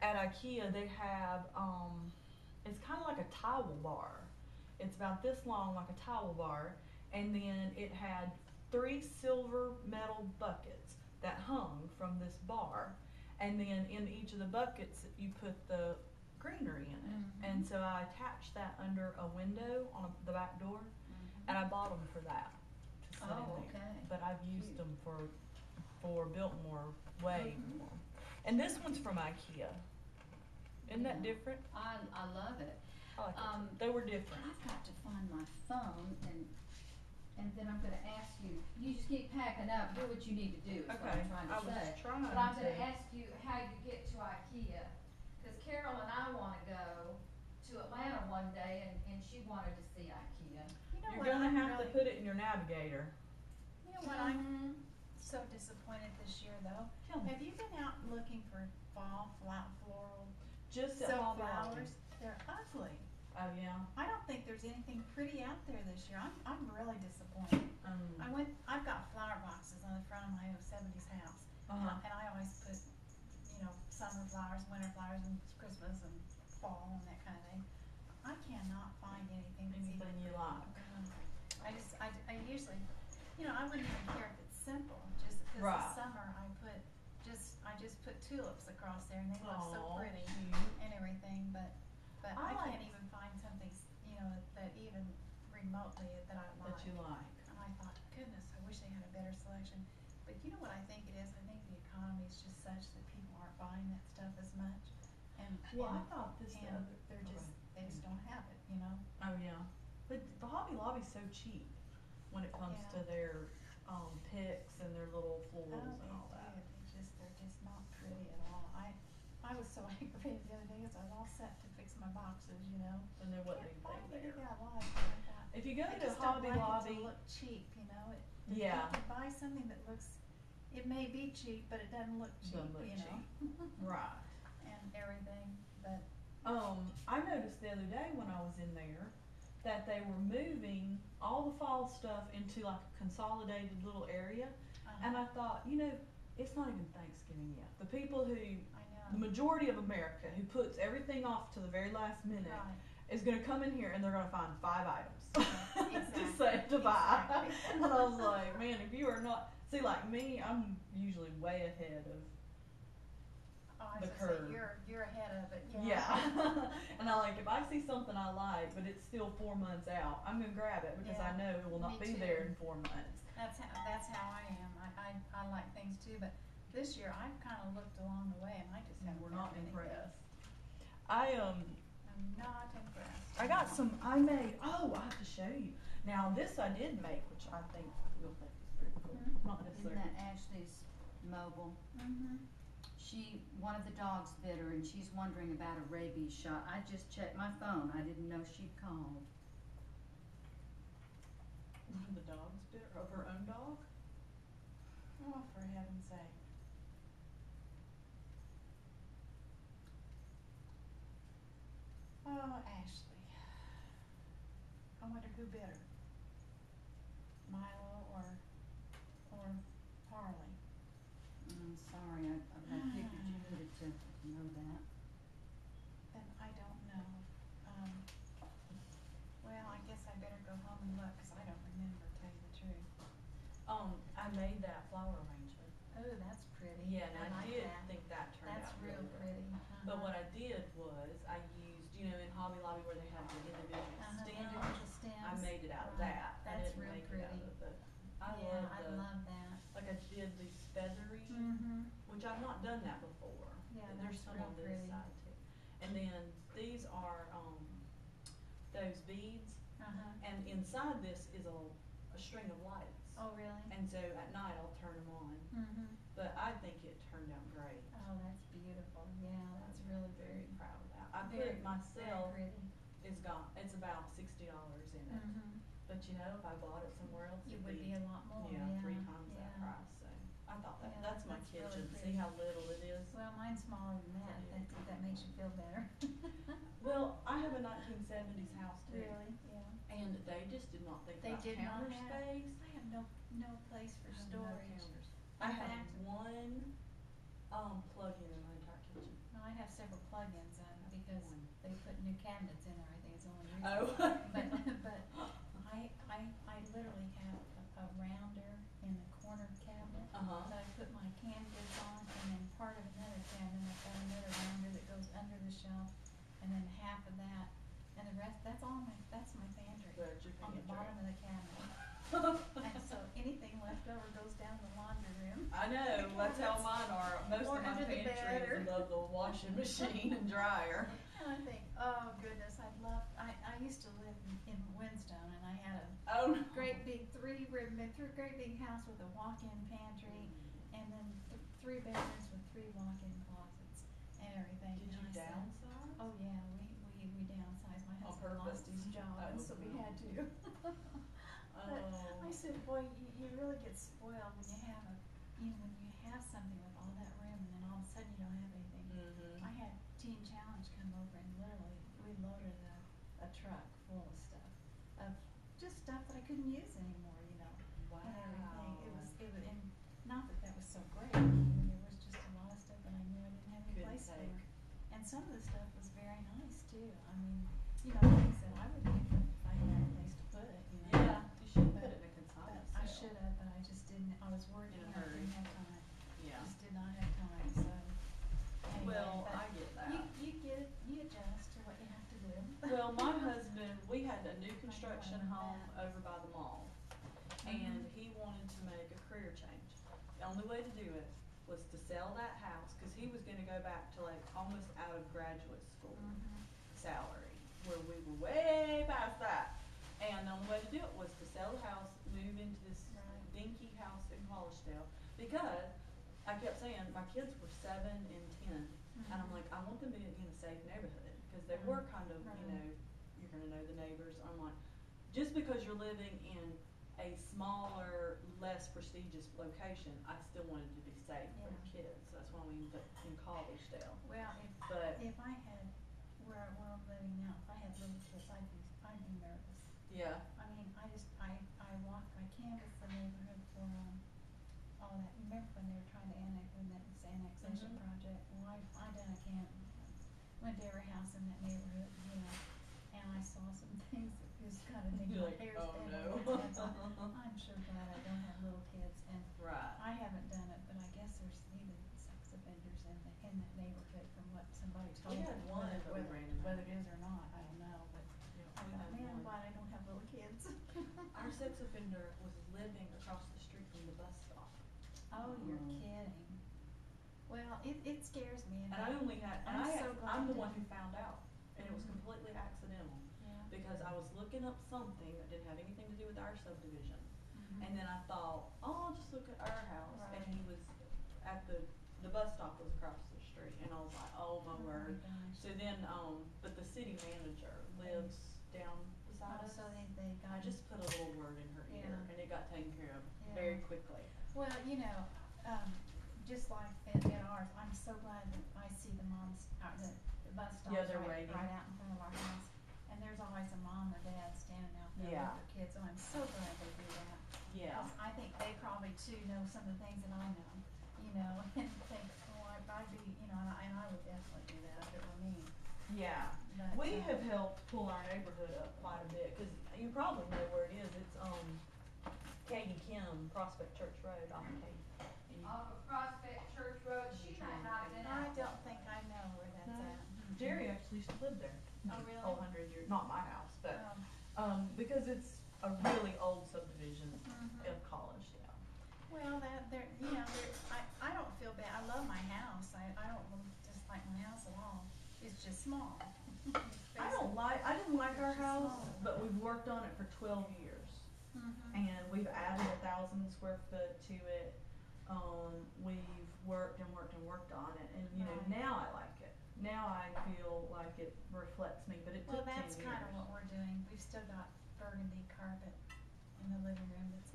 at IKEA they have, it's kind of like a towel bar. It's about this long, like a towel bar, and then it had 3 silver metal buckets that hung from this bar, and then in each of the buckets you put the greenery in it. Mhm. And so I attached that under a window on the back door, Mhm. and I bought them for that. To sit Oh, in there. okay. But I've used Cute. them for Biltmore way Mhm. more. And this one's from IKEA. Isn't that Yeah. different? I love it. I like Um, it. They were different. I've got to find my phone and then I'm gonna ask you, you just keep packing up, do what you need to do, is what I'm trying I to was say. trying But I'm gonna to. ask you how you get to IKEA, cause Carol and I wanna go to Atlanta one day and she wanted to see IKEA. You know You're what gonna I'm have to really- put it in your navigator. You know what I'm Mhm. so disappointed this year though? Tell me. Have you been out looking for fall floral Just at silk Hobby Lobby. flowers? They're ugly. Oh yeah. I don't think there's anything pretty out there this year. I'm really disappointed. I've got flower boxes on the front of my 70s house. Uh-huh. And I always put, summer flowers, winter flowers, and Christmas and fall and that kind of thing. I cannot find anything that's even Anything you pretty. like. I usually, I wouldn't even care if it's simple, just because Right. this summer I just put tulips across there and they look so Aw, pretty cute. and everything, but I I like- can't even find something, that even remotely that I like. That you like. And I thought, goodness, I wish they had a better selection. But you know what I think it is? I think the economy is just such that people aren't buying that stuff as much. And Well, I and, thought this the and other. they're just okay. they just don't have it. Oh yeah, but the Hobby Lobby's so cheap when it comes Yeah. to their picks and their little florals Oh, and all that. they're just not pretty at all. I was so aggravated the other day because I was all set to fix my boxes. And there wasn't Can't find anything anything there. I like. And I thought, If you go I to just Hobby don't like Lobby, it to look cheap. Yeah. You can buy something that looks. It may be cheap, but it doesn't look cheap. Doesn't look cheap. right? And everything, but I noticed the other day when I was in there that they were moving all the fall stuff into like a consolidated little area, and I thought, it's not even Thanksgiving yet. The people who, the majority of America who puts everything off to the very last minute Right. is going to come in here and they're going to find 5 items Exactly. to say to buy. Exactly. And I was like, man, if you are not, see, like me, I'm usually way ahead of I the was gonna say, curve. you're ahead of it. Yeah. And I like, if I see something I like, but it's still 4 months out, I'm going to grab it because I Yeah. know it will not Me be too. there in 4 months. That's how I am. I like things too, but this year I've kind of looked along the way and I just And haven't we're not found anything. impressed. I I'm not impressed. I got some, I made, I have to show you. Now this I did make, which I think you'll think is pretty cool. Mhm. Not Isn't necessarily. that Ashley's mobile? Mm-hmm. One of the dogs bit her and she's wondering about a rabies shot. I just checked my phone. I didn't know she'd called. The dog's bit of her own dog? Oh, for heaven's sake. Oh, Ashley. I wonder who bit her. Milo or Harley. I'm sorry, I figured you needed to know that. And I don't know. Well, I guess I better go home and look, 'cause I don't remember, to tell you the truth. I made that flower arrangement. Oh, that's pretty. Yeah, and I like did that. think that turned That's out real really well. pretty. But what I did was I used, in Hobby Lobby where they have the individual stems, Individual stems. I made it out of Right. that. I That's didn't real make pretty. it out of the. I love that. like I did these feathery, Mm-hmm. which I've not done that before. Yeah, And there's that's some real on this pretty. side too. And then these are those beads, and inside this is a string of lights. Oh, really? And so at night I'll turn them on. Mm-hmm. But I think it turned out great. Oh, that's beautiful. Yeah, that's really Very very, proud of that. I very, put myself very pretty. it's about $60 in it. Mm-hmm. But if I bought it somewhere else, It it'd would be a lot more. 3 times that price. So I thought Yeah, that's my that's really kitchen. pretty. See how little it is? Well, mine's smaller than that. If that makes you feel better. Well, I have a 1970s house too. Really? Yeah. And they just did not think They about did not counter have- space. I have no place for I have no storage. counters. In I have fact- one plug-in in my entire kitchen. No, I have several plug-ins in because One. they put new cabinets in there. I think it's the only reason. Oh. But I literally have a rounder in the corner cabinet Uh-huh. that I put my canned goods on, and then part of another cabinet, I've got another rounder that goes under the shelf, and then half of that, and the rest, that's my pantry, That's your on the pantry. bottom of the cabinet. And so anything left over goes down the laundry room. I know, that's how mine are. Most Or of my under the bed pantry or- is above the washing machine and dryer. And I think, oh goodness, I used to live in Winstone, and I had a Oh, no. great big great big house with a walk-in pantry, and then 3 bedrooms with 3 walk-in closets and everything. Did you And I said, downsize? oh yeah, we downsized. My On husband lost purpose? his job, and so we had to. But Oh. I said, boy, you really get spoiled when you have something with all that room, and then all of a sudden you don't have anything. Mm-hmm. I had Teen Challenge come over, and literally we loaded a truck full of stuff, of just stuff that I couldn't use anymore, Wow. and everything. It was, and not that was so great. I mean, there was just a lot of stuff that I knew I didn't have any Couldn't place some of the stuff was very nice too. I mean, you know, things that I would pick up if I had a place to put it, you know. Yeah, you should put it in a consignment But I sale. should have, but I just didn't, I was working, In a and I hurry. didn't have time. Yeah. Just did not have time, so. Anyway, Well, but I get that. You get it, you adjust to what you have to do. Well, my husband, we had a new construction home over by the mall, and he wanted to make a career change. The only way to do it was to sell that house, cause he was gonna go back to like almost out of graduate school salary, where we were way past that. And the only way to do it was to sell the house, move into this Right. dinky house in Collegedale, because I kept saying, my kids were 7 and 10, and I'm like, I want them to be in a safe neighborhood, cause they were kind of, you know, you're gonna know the neighbors. I'm like, just because you're living in a smaller, less prestigious location, I still wanted to be safe for the kids. That's why we ended up in Collegedale. Well, But if I had, where I'm living now, if I had little kids, I'd be nervous. yeah, I mean, I canvassed the neighborhood for, all that, remember when they were trying to when that was annexation project? Well, I done a went to every house in that neighborhood, you know, and I saw some things that just kinda make You're my like, hair oh, stand no. on end. I'm sure glad I don't have little kids, and right. I haven't done it, but I guess there's even sex offenders in that neighborhood from what somebody told me. had one, but we ran him out. Whether it is or not, I don't know, but Yeah, I we thought, had man, I'm one. glad I don't have little kids. Our sex offender was living across the street from the bus stop. Oh, you're kidding. Well, it scares me. And I only had, and I'm so glad I'm the that- one who found out, and it was completely accidental, Yeah. because I was looking up something that didn't have anything to do with our subdivision. And then I thought, oh, I'll just look at our house, and Right. he was at the bus stop was across the street, and I was like, oh my word. Gosh. So then, but the city manager lives down beside Oh, us. so they got. I just put a little word in her ear, Yeah. and it got taken care of Yeah. very quickly. Well, you know, just like at ours, I'm so glad that I see the moms, the bus stops Yeah, they're right waiting. out in front of our house. And there's always a mom or dad standing out there Yeah. with their kids, and I'm so glad they do that. Yeah. 'Cause I think they probably too know some of the things that I know, you know, and think, oh, I'd be, you know, and I would definitely do that if it were me. Yeah. But, We have helped pull our neighborhood up quite a bit, cause you probably know where it is. It's, Katie Kim, Prospect Church Road off of Katie. And you- Off of Prospect Church Road, she might not have been I out. don't think I know where that's No. at. Jerry actually used to live there. Oh, really? 100 years, not my house, but, Um, because it's a really old subdivision Mhm. of Collegedale. Well, you know, I don't feel bad. I love my house. I don't dislike my house at all. It's just small. I didn't like our It's just house, small. but we've worked on it for 12 years. And we've added 1,000 square foot to it. We've worked and worked and worked on it, and you know, Right. now I like it. Now I feel like it reflects me, but it Well, took 10 that's years. kind of what we're doing. We've still got burgundy carpet in the living room. That's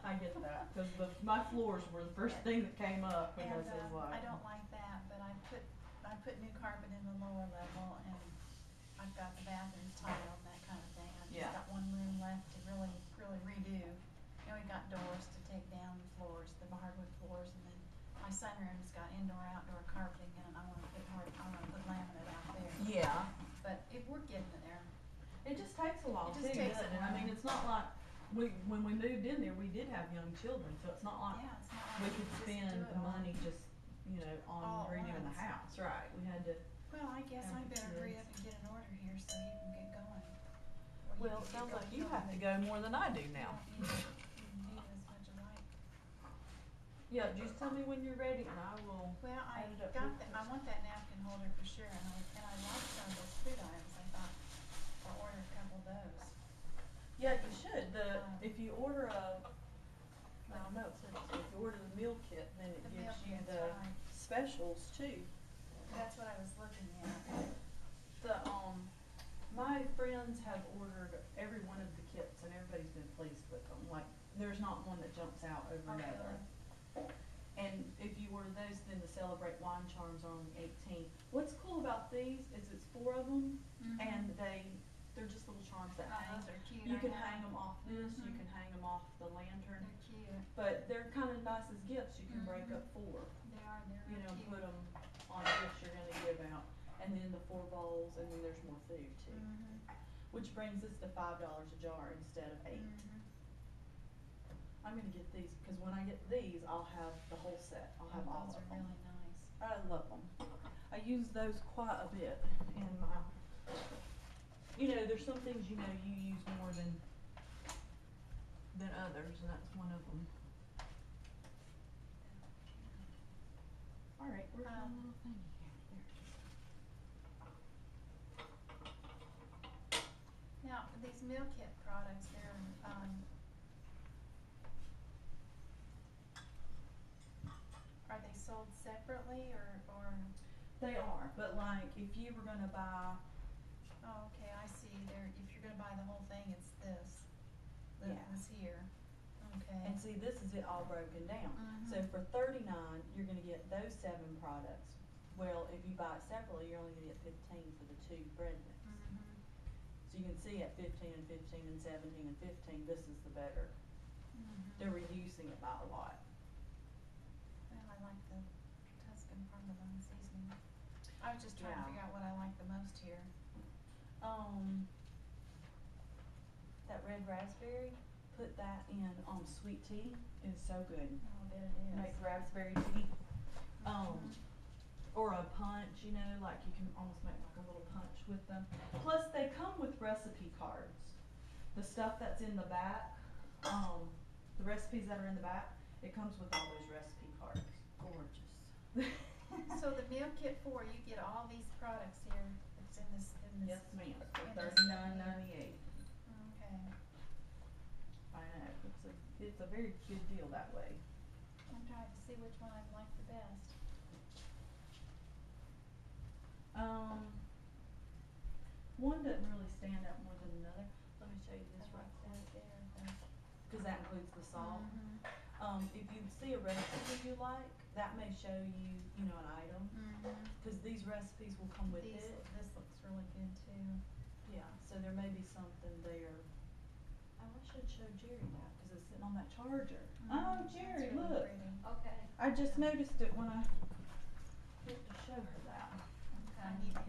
I get that, cause my floors were the first thing that came up, and because it was like. I don't like that, but I put new carpet in the lower level, and I've got the bathrooms tiled and that kind of thing. I've Yeah. just got one room left to really redo. And we've got doors to take down the floors, the hardwood floors, and then my sunroom's got indoor-outdoor carpeting in it. I wanna put laminate out there. Yeah. But we're getting there. It just takes a while It too, just takes doesn't a it? I mean, while. it's not like, when we moved in there, we did have young children, so it's not like Yeah, it's not we like could just spend do it the all. money just, you know, All on at redoing the once. house, right? We had to, Well, I guess Have I the better hurry kids. up and get an order here so you can get going. Or well, can it get sounds like going you have to but go more than I do you now. don't need it as much as I. Yeah, just tell me when you're ready and I will. Well, I add it up got real that, quick. I want that napkin holder for sure, and I like some of those food items. I thought I'll order a couple of those. Yeah, you should. If you order I don't know, if you order the meal kit, then it The meal gives you kit's the right. specials too. That's what I was looking at. My friends have ordered every one of the kits and everybody's been pleased with them. Like, there's not one that jumps out over Oh, another. And if you order those, then the Celebrate Wine Charms are on the 18th. What's cool about these is it's 4 of them, and they're just little charms that hang. Those are cute. You I can know. hang them off this, you Mhm. can hang them off the lantern, They're cute. but they're kind of nice as gifts. You can break Mhm. up 4, They are. They're you real know, cute. put them on gifts you're gonna and then the 4 bowls, and then there's more food too. Which brings us to $5 a jar instead of 8. I'm gonna get these, cause when I get these, I'll have the whole set, I'll have all Those of are them. really nice. I love them. I use those quite a bit in my, you know, there's some things you know you use more than others, and that's one of them. All right, where's my little thing here? There it is. Now, these meal kit products, they're, are they sold separately or? They are, but like if you were gonna buy, Oh, okay, I see, there, if you're gonna buy the whole thing, it's this, Yeah. this here, okay. and see, this is it all broken down. So for $39, you're gonna get those 7 products. Well, if you buy it separately, you're only gonna get 15 for the 2 bread mix. So you can see at 15 and 15 and 17 and 15, this is the better. They're reducing it by a lot. Well, I like the Tuscan parmesan seasoning. I was just trying to Yeah. figure out what I like the most here. That red raspberry, put that in sweet tea, is so good. Oh, I bet it is. Make raspberry tea. Or a punch, you know, like you can almost make like a little punch with them. Plus they come with recipe cards. The stuff that's in the back, the recipes that are in the back, it comes with all those recipe cards. Gorgeous. So the meal kit 4, you get all these products here, it's in this, Yes, ma'am, for in this- $39.98. Okay, I know, it's a very good deal that way. I'm trying to see which one I like the best. One doesn't really stand out more than another. Let me show you I this right like quick, that there, cause that includes the salt. Mhm. If you see a recipe you like, that may show you, you know, an item, cause these recipes will come with These, it. this looks really good too. Yeah, so there may be something there. Oh, I should show Jerry that, cause it's sitting on that charger. Oh, That's Jerry, really look. pretty. Okay, I just noticed it when I went to show her that. okay. I need to